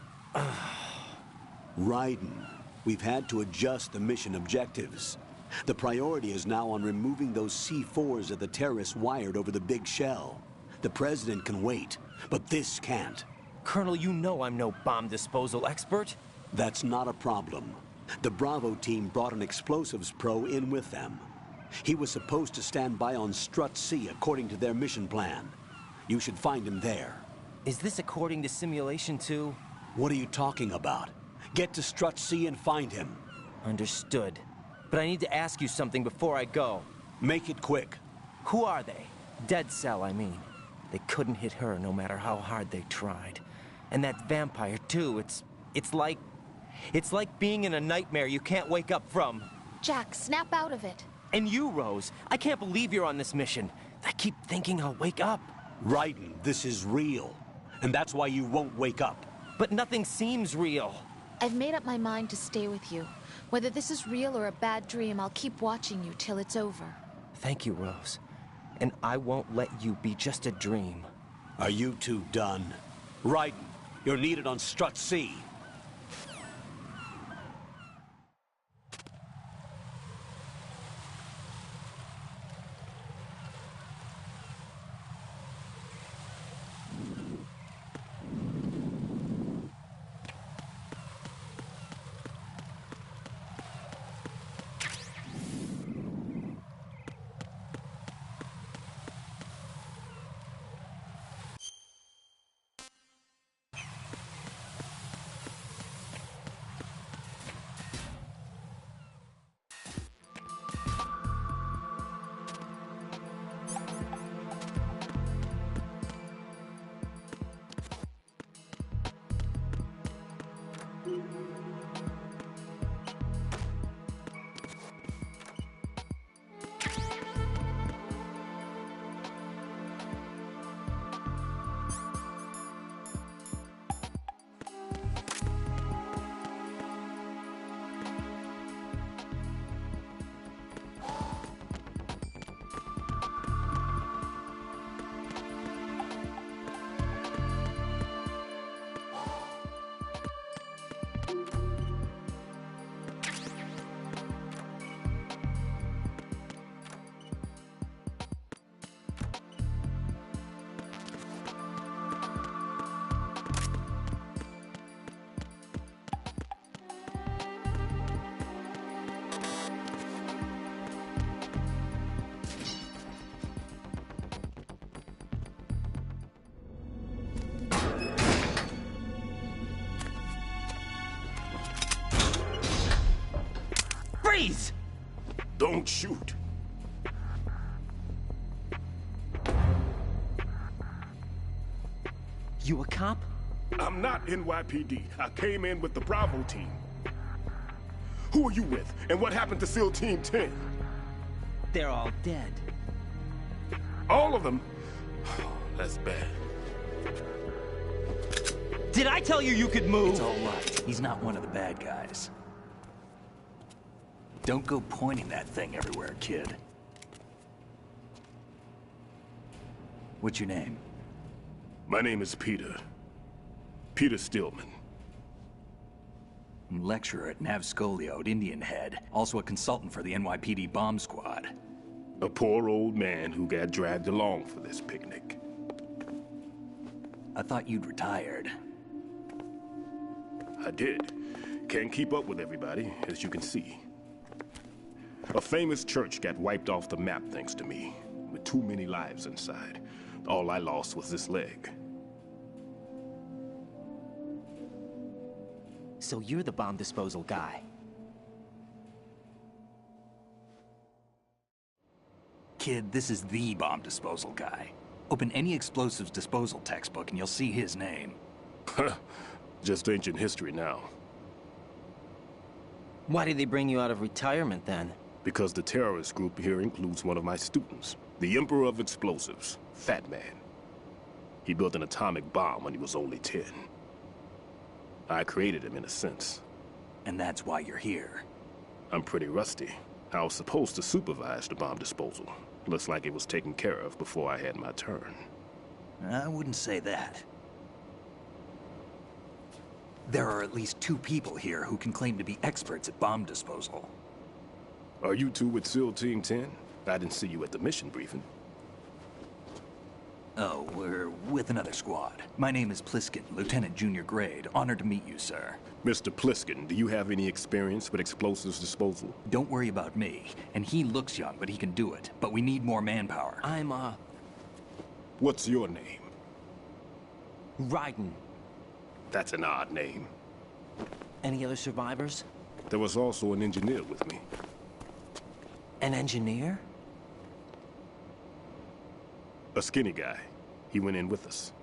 Raiden, we've had to adjust the mission objectives. The priority is now on removing those C4s that the terrorists wired over the big shell. The President can wait, but this can't. Colonel, you know I'm no bomb disposal expert. That's not a problem. The Bravo team brought an explosives pro in with them. He was supposed to stand by on Strut C according to their mission plan. You should find him there. Is this according to Simulation 2? What are you talking about? Get to Strut C and find him. Understood. But I need to ask you something before I go. Make it quick. Who are they? Dead Cell, I mean. They couldn't hit her no matter how hard they tried. And that vampire, too, it's like being in a nightmare you can't wake up from. Jack, snap out of it. And you, Rose, I can't believe you're on this mission. I keep thinking I'll wake up. Raiden, this is real. And that's why you won't wake up. But nothing seems real. I've made up my mind to stay with you. Whether this is real or a bad dream, I'll keep watching you till it's over. Thank you, Rose. And I won't let you be just a dream. Are you two done? Raiden, you're needed on Strut C. Freeze! Don't shoot. You a cop? I'm not NYPD. I came in with the Bravo team. Who are you with? And what happened to SEAL Team 10? They're all dead. All of them? That's bad. Did I tell you you could move? It's all right. He's not one of the bad guys. Don't go pointing that thing everywhere, kid. What's your name? My name is Peter. Peter Stillman. Lecturer at Navscolio at Indian Head. Also a consultant for the NYPD bomb squad. A poor old man who got dragged along for this picnic. I thought you'd retired. I did. Can't keep up with everybody, as you can see. A famous church got wiped off the map thanks to me, with too many lives inside. All I lost was this leg. So you're the bomb disposal guy. Kid, this is the bomb disposal guy. Open any explosives disposal textbook and you'll see his name. Just ancient history now. Why did they bring you out of retirement then? Because the terrorist group here includes one of my students, the Emperor of Explosives, Fat Man. He built an atomic bomb when he was only 10. I created him in a sense. And that's why you're here. I'm pretty rusty. I was supposed to supervise the bomb disposal. Looks like it was taken care of before I had my turn. I wouldn't say that. There are at least 2 people here who can claim to be experts at bomb disposal. Are you two with SEAL Team 10? I didn't see you at the mission briefing. Oh, we're with another squad. My name is Pliskin, Lieutenant Junior Grade. Honored to meet you, sir. Mr. Pliskin, do you have any experience with explosives disposal? Don't worry about me. And he looks young, but he can do it. But we need more manpower. I'm, What's your name? Raiden. That's an odd name. Any other survivors? There was also an engineer with me. An engineer? A skinny guy. He went in with us.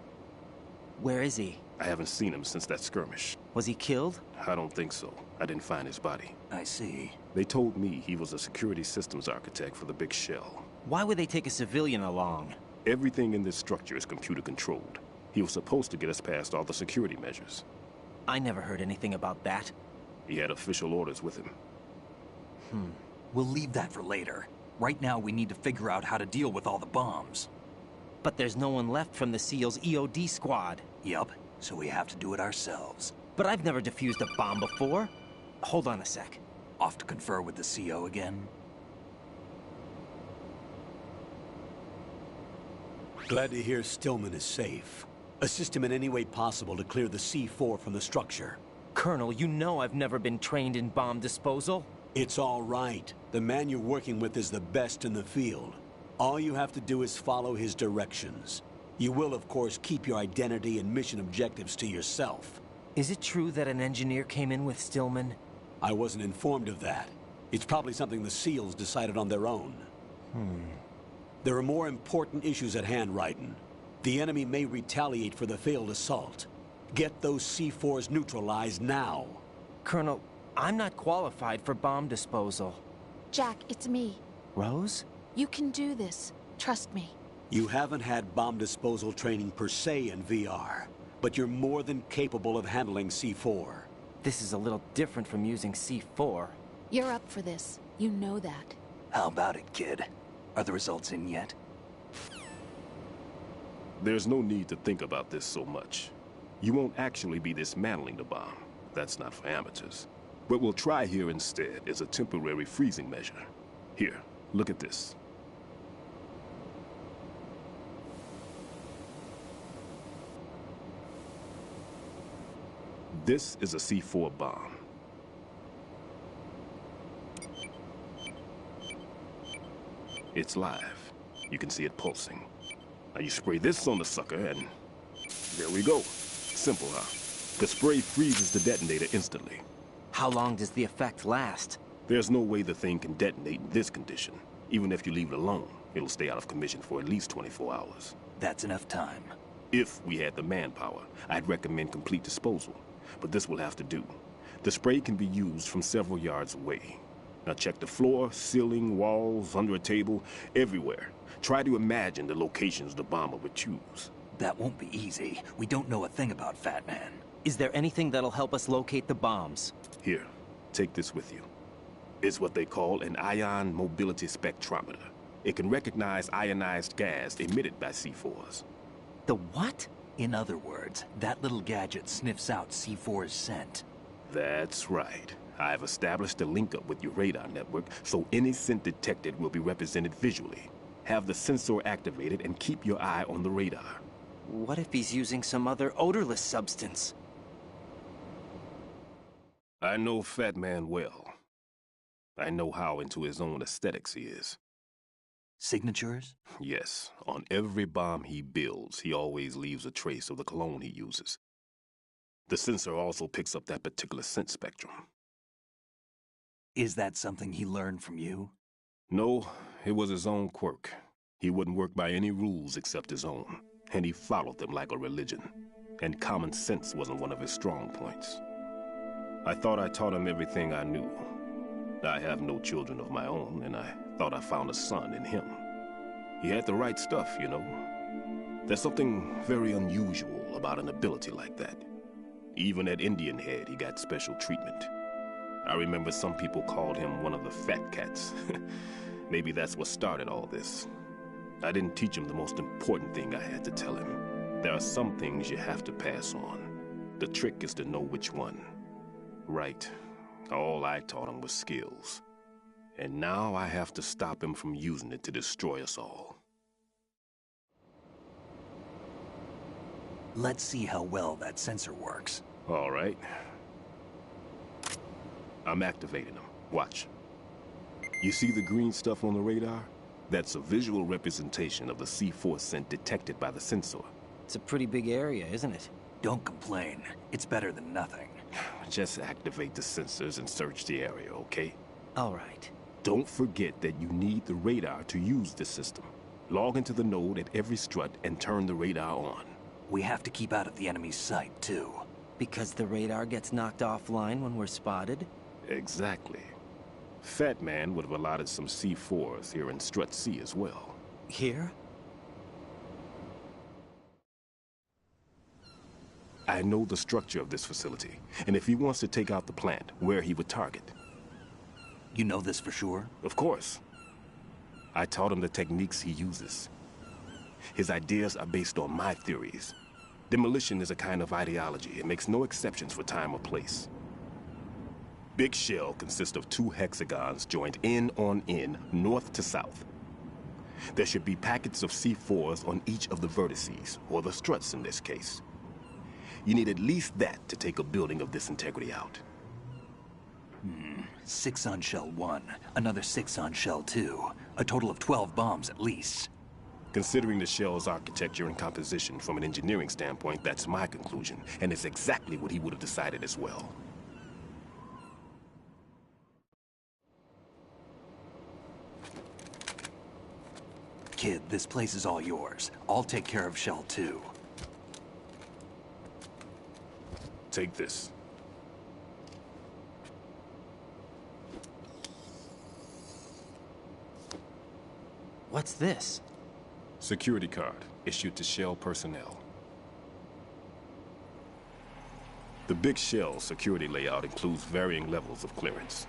Where is he? I haven't seen him since that skirmish. Was he killed? I don't think so. I didn't find his body. I see. They told me he was a security systems architect for the big shell. Why would they take a civilian along? Everything in this structure is computer controlled. He was supposed to get us past all the security measures. I never heard anything about that. He had official orders with him. We'll leave that for later. Right now, we need to figure out how to deal with all the bombs. But there's no one left from the SEAL's EOD squad. Yup, so we have to do it ourselves. But I've never defused a bomb before. Hold on a sec. Off to confer with the CO again? Glad to hear Stillman is safe. Assist him in any way possible to clear the C4 from the structure. Colonel, you know I've never been trained in bomb disposal. It's all right. The man you're working with is the best in the field. All you have to do is follow his directions. You will, of course, keep your identity and mission objectives to yourself. Is it true that an engineer came in with Stillman? I wasn't informed of that. It's probably something the SEALs decided on their own. There are more important issues at hand, Raiden. The enemy may retaliate for the failed assault. Get those C4s neutralized now. Colonel, I'm not qualified for bomb disposal. Jack, it's me. Rose? You can do this. Trust me. You haven't had bomb disposal training per se in VR, but you're more than capable of handling C4. This is a little different from using C4. You're up for this. You know that. How about it, kid? Are the results in yet? There's no need to think about this so much. You won't actually be dismantling the bomb. That's not for amateurs. What we'll try here instead is a temporary freezing measure. Here, look at this. This is a C4 bomb. It's live. You can see it pulsing. Now you spray this on the sucker and there we go. Simple, huh? The spray freezes the detonator instantly. How long does the effect last? There's no way the thing can detonate in this condition. Even if you leave it alone, it'll stay out of commission for at least 24 hours. That's enough time. If we had the manpower, I'd recommend complete disposal. But this will have to do. The spray can be used from several yards away. Now check the floor, ceiling, walls, under a table, everywhere. Try to imagine the locations the bomber would choose. That won't be easy. We don't know a thing about Fat Man. Is there anything that'll help us locate the bombs? Here, take this with you. It's what they call an ion mobility spectrometer. It can recognize ionized gas emitted by C4s. The what? In other words, that little gadget sniffs out C4's scent. That's right. I've established a link-up with your radar network, so any scent detected will be represented visually. Have the sensor activated and keep your eye on the radar. What if he's using some other odorless substance? I know Fat Man well. I know how into his own aesthetics he is. Signatures? Yes, on every bomb he builds, he always leaves a trace of the cologne he uses. The sensor also picks up that particular scent spectrum. Is that something he learned from you? No, it was his own quirk. He wouldn't work by any rules except his own, and he followed them like a religion. And common sense wasn't one of his strong points. I thought I taught him everything I knew. I have no children of my own, and I thought I found a son in him. He had the right stuff, you know. There's something very unusual about an ability like that. Even at Indian Head, he got special treatment. I remember some people called him one of the fat cats. Maybe that's what started all this. I didn't teach him the most important thing I had to tell him. There are some things you have to pass on. The trick is to know which one. Right. All I taught him was skills. And now I have to stop him from using it to destroy us all. Let's see how well that sensor works. All right. I'm activating them. Watch. You see the green stuff on the radar? That's a visual representation of the C4 scent detected by the sensor. It's a pretty big area, isn't it? Don't complain. It's better than nothing. Just activate the sensors and search the area, okay? All right. Don't forget that you need the radar to use this system. Log into the node at every strut and turn the radar on. We have to keep out of the enemy's sight, too. Because the radar gets knocked offline when we're spotted? Exactly. Fat Man would have allotted some C4s here in Strut C as well. Here? I know the structure of this facility, and if he wants to take out the plant, where he would target. You know this for sure? Of course. I taught him the techniques he uses. His ideas are based on my theories. Demolition is a kind of ideology. It makes no exceptions for time or place. Big Shell consists of 2 hexagons joined end on end, north to south. There should be packets of C4s on each of the vertices, or the struts in this case. You need at least that to take a building of this integrity out. 6 on Shell 1, another 6 on Shell 2. A total of 12 bombs at least. Considering the shell's architecture and composition from an engineering standpoint, that's my conclusion, and it's exactly what he would have decided as well. Kid, this place is all yours. I'll take care of Shell 2. Take this. What's this? Security card, issued to Shell personnel. The Big Shell security layout includes varying levels of clearance.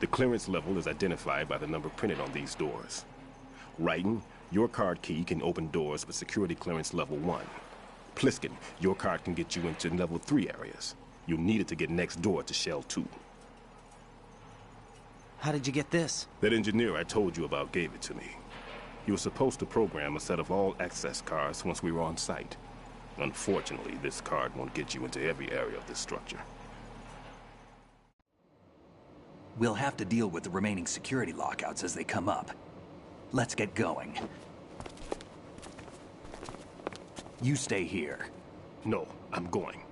The clearance level is identified by the number printed on these doors. Raiden, your card key can open doors with security clearance level 1. Pliskin, your card can get you into level 3 areas. You'll need it to get next door to Shell 2. How did you get this? That engineer I told you about gave it to me. He was supposed to program a set of all access cards once we were on site. Unfortunately, this card won't get you into every area of this structure. We'll have to deal with the remaining security lockouts as they come up. Let's get going. You stay here. No, I'm going.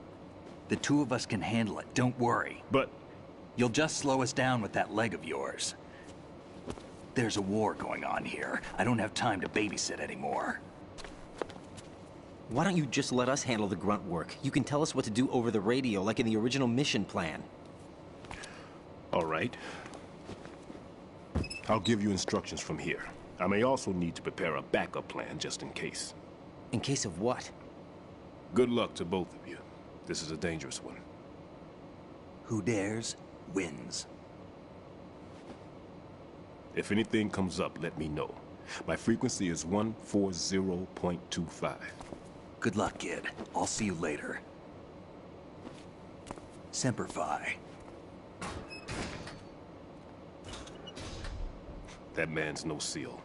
The 2 of us can handle it, don't worry. But... You'll just slow us down with that leg of yours. There's a war going on here. I don't have time to babysit anymore. Why don't you just let us handle the grunt work? You can tell us what to do over the radio, like in the original mission plan. All right. I'll give you instructions from here. I may also need to prepare a backup plan just in case. In case of what? Good luck to both of you. This is a dangerous one. Who dares, wins. If anything comes up, let me know. My frequency is 140.25. Good luck, kid. I'll see you later. Semper Fi. That man's no SEAL.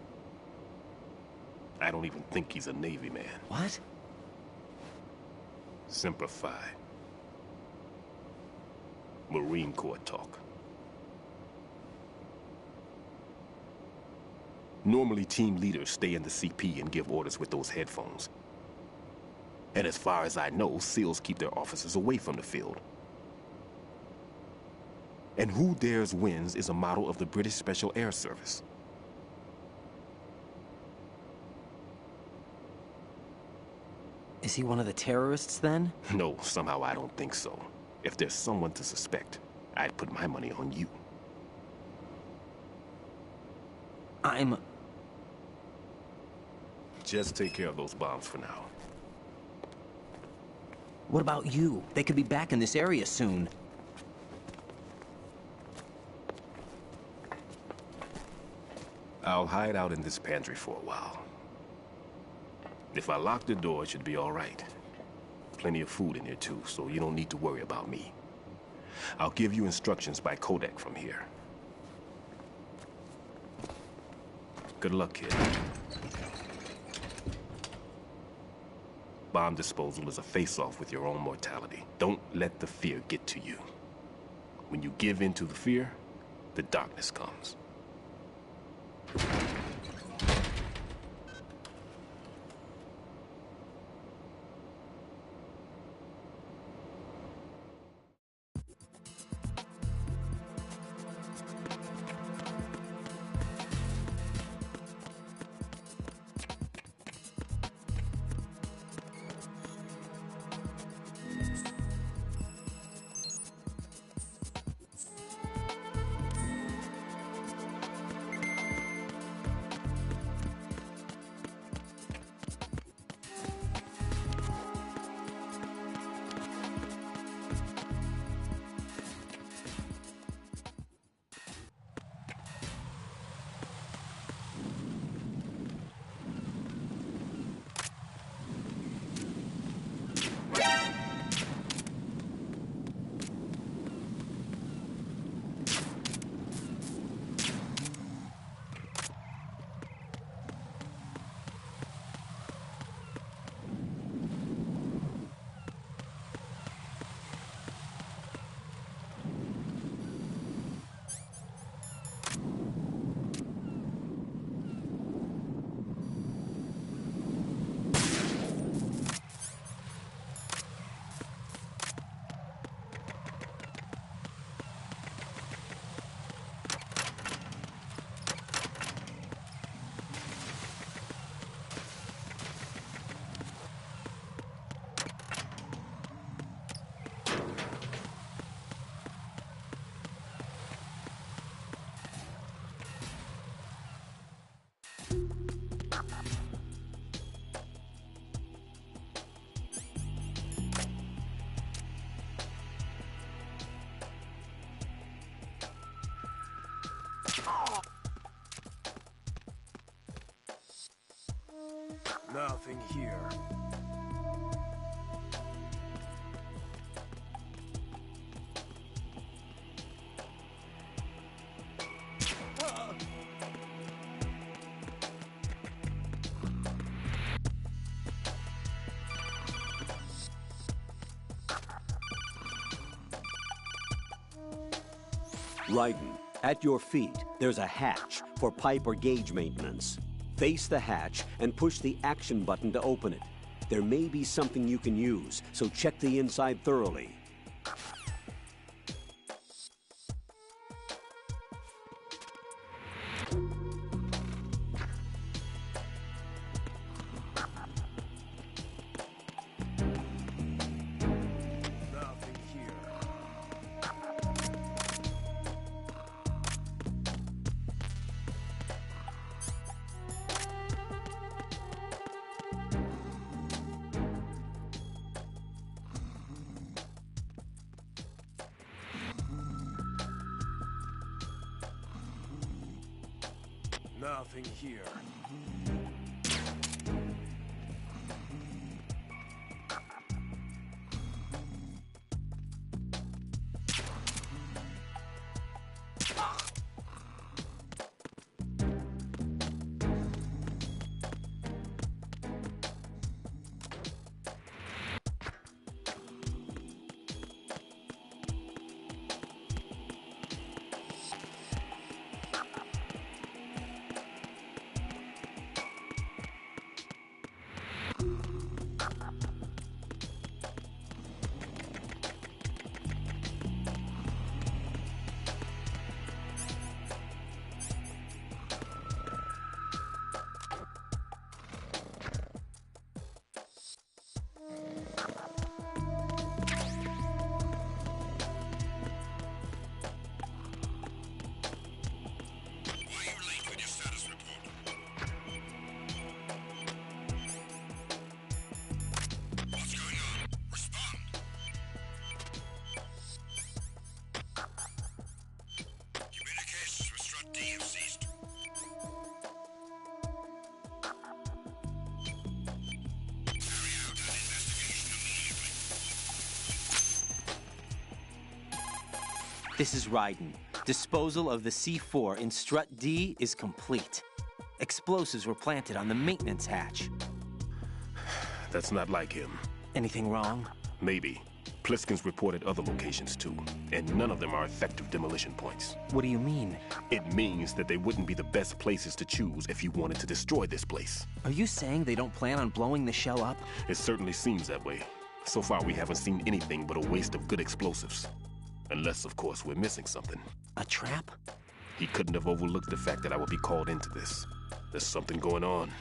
I don't even think he's a Navy man. What? Semper Fi. Marine Corps talk. Normally, team leaders stay in the CP and give orders with those headphones. And as far as I know, SEALs keep their officers away from the field. And Who Dares Wins is a model of the British Special Air Service. Is he one of the terrorists, then? No, somehow I don't think so. If there's someone to suspect, I'd put my money on you. Just take care of those bombs for now. What about you? They could be back in this area soon. I'll hide out in this pantry for a while. If I lock the door, it should be all right. Plenty of food in here, too, so you don't need to worry about me. I'll give you instructions by codec from here. Good luck, kid. Bomb disposal is a face-off with your own mortality. Don't let the fear get to you. When you give in to the fear, the darkness comes. Nothing here. Raiden, at your feet, there's a hatch for pipe or gauge maintenance. Face the hatch and push the action button to open it. There may be something you can use, so check the inside thoroughly. Nothing here. This is Raiden. Disposal of the C4 in Strut D is complete. Explosives were planted on the maintenance hatch. That's not like him. Anything wrong? Maybe. Pliskin's reported other locations too, and none of them are effective demolition points. What do you mean? It means that they wouldn't be the best places to choose if you wanted to destroy this place. Are you saying they don't plan on blowing the shell up? It certainly seems that way. So far, we haven't seen anything but a waste of good explosives. Unless, of course, we're missing something. A trap? He couldn't have overlooked the fact that I would be called into this. There's something going on.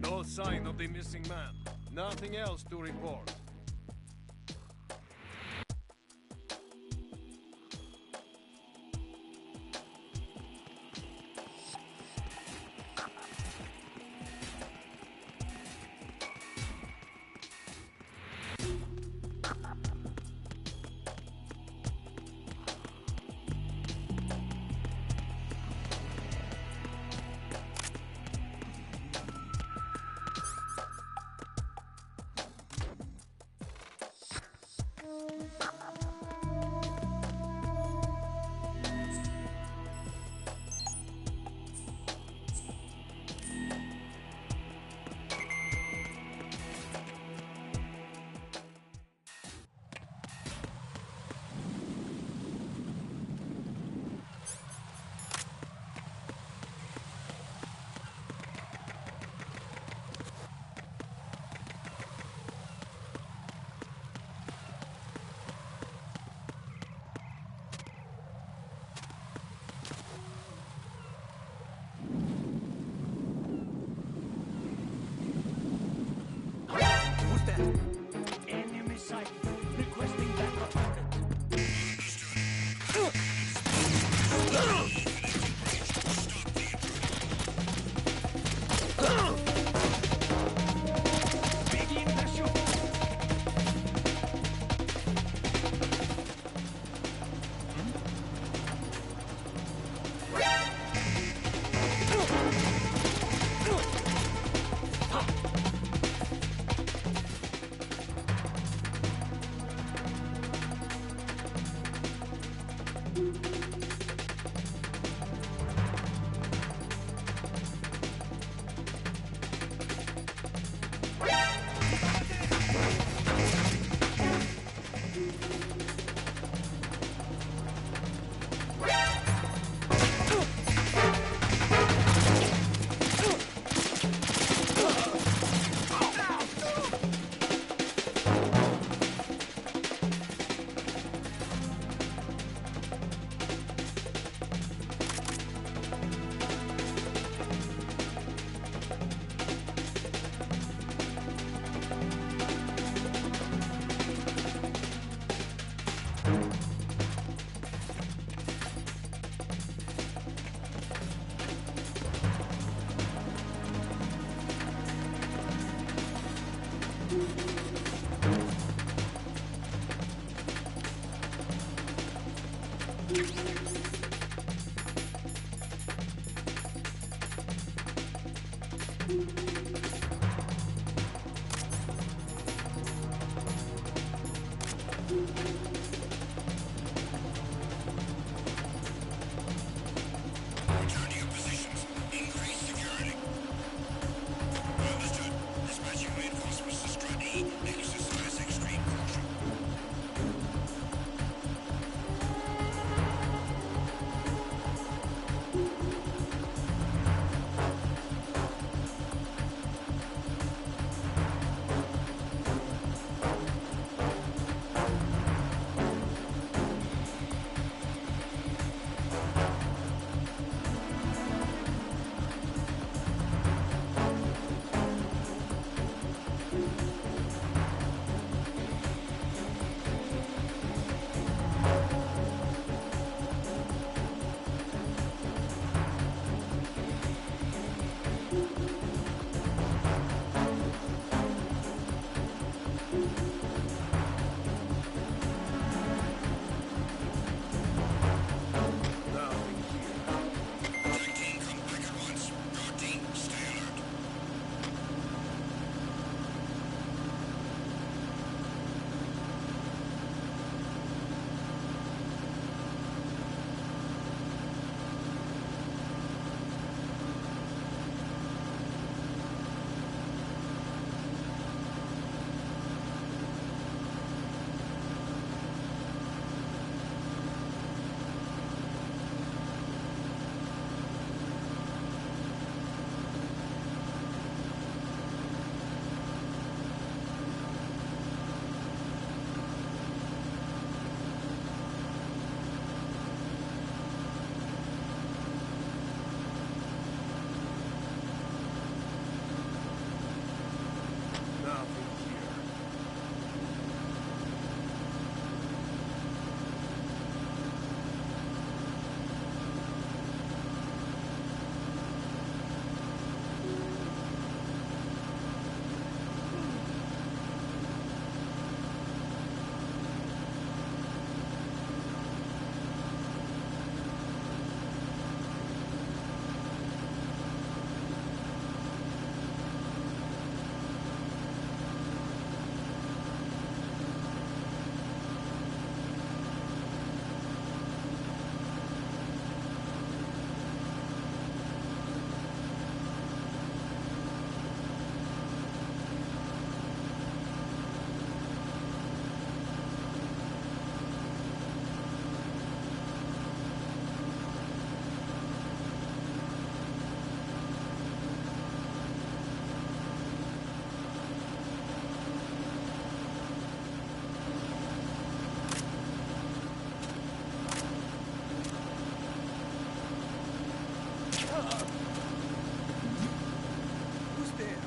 No sign of the missing man. Nothing else to report. Return to your positions. Increase security. Understood. Dispatching reinforcements to Strut E. Exercise extreme caution. Tag team, come back at once. Guard team, stay alert. Nothing here. Who's there?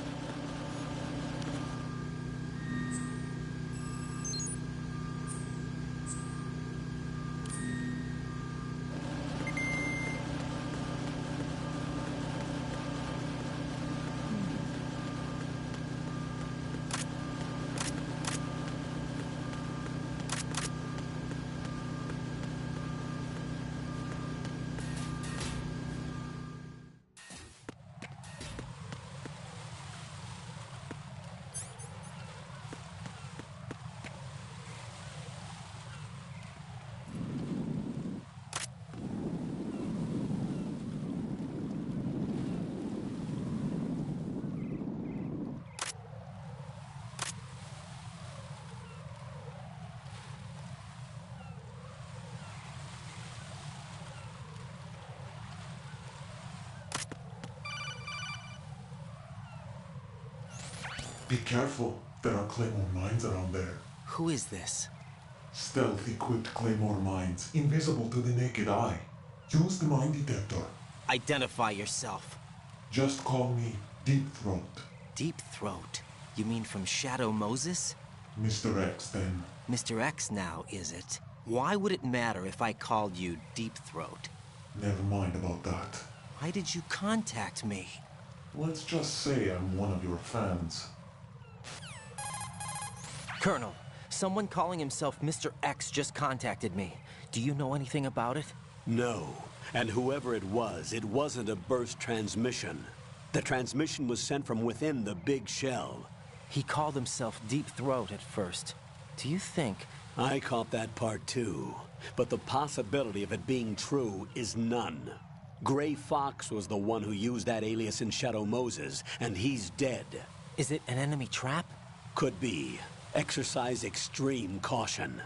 Be careful. There are Claymore mines around there. Who is this? Stealth-equipped Claymore mines, invisible to the naked eye. Use the mine detector. Identify yourself. Just call me Deep Throat. Deep Throat? You mean from Shadow Moses? Mr. X, then. Mr. X now, is it? Why would it matter if I called you Deep Throat? Never mind about that. Why did you contact me? Let's just say I'm one of your fans. Colonel, Someone calling himself Mr. X just contacted me. Do you know anything about it? No. And whoever it wasn't a burst transmission. The transmission was sent from within the big shell. He called himself Deep Throat at first. Do you think... I caught that part too. But the possibility of it being true is none. Gray Fox was the one who used that alias in Shadow Moses, and he's dead. Is it an enemy trap? Could be. Exercise extreme caution.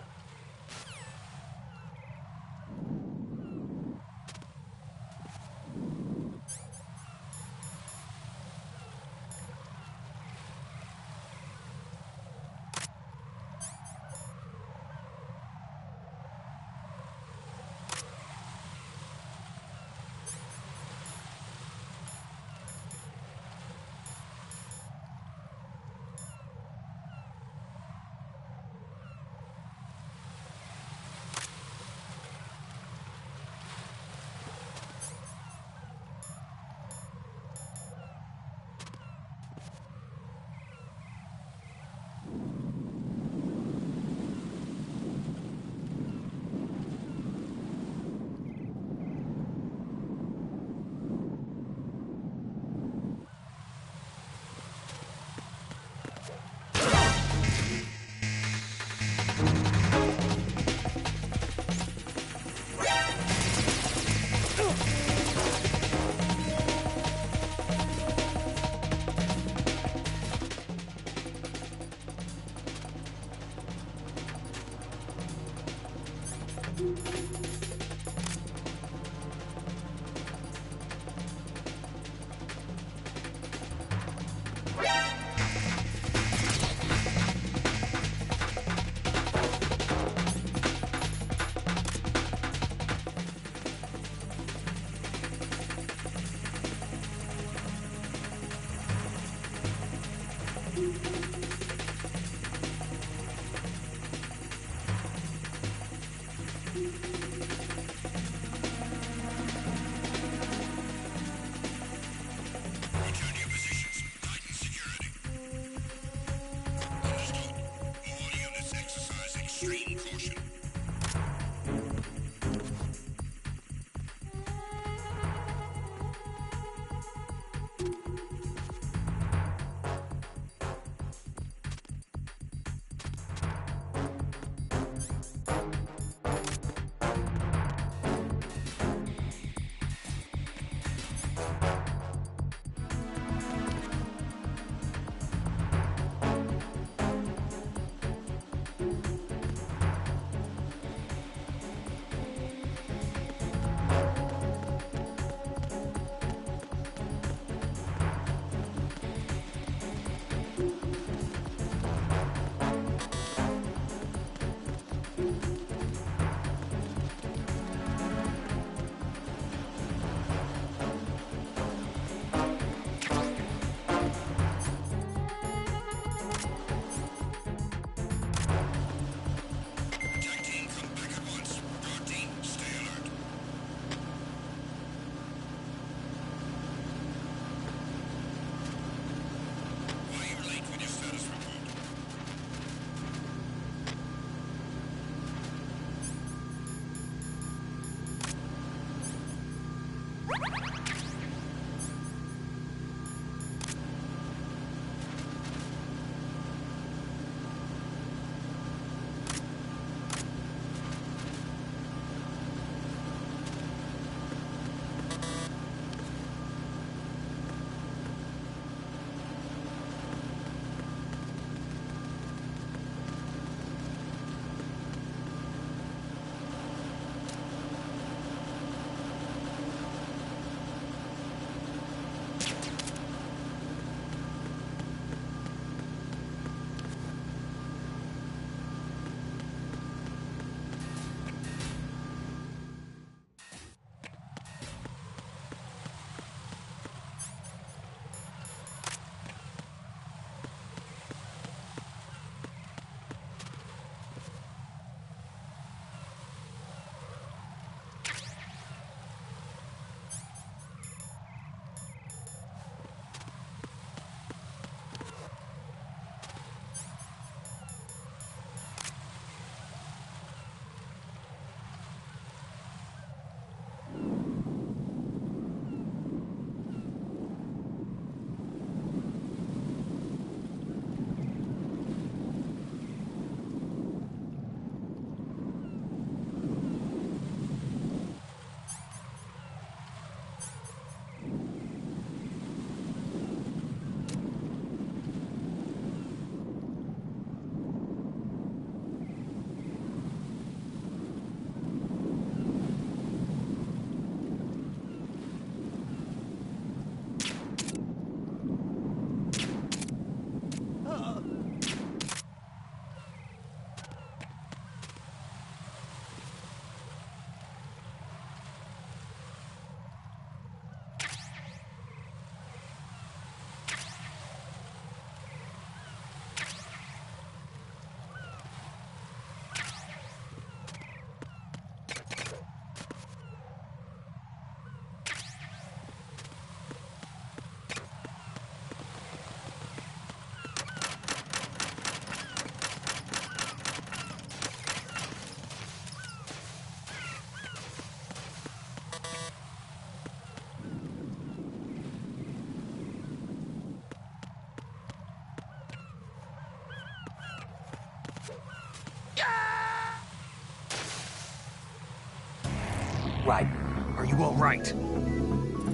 Raiden, are you all right?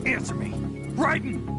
Answer me! Raiden!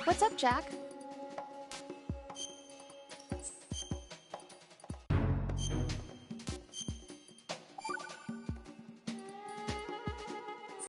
What's up, Jack?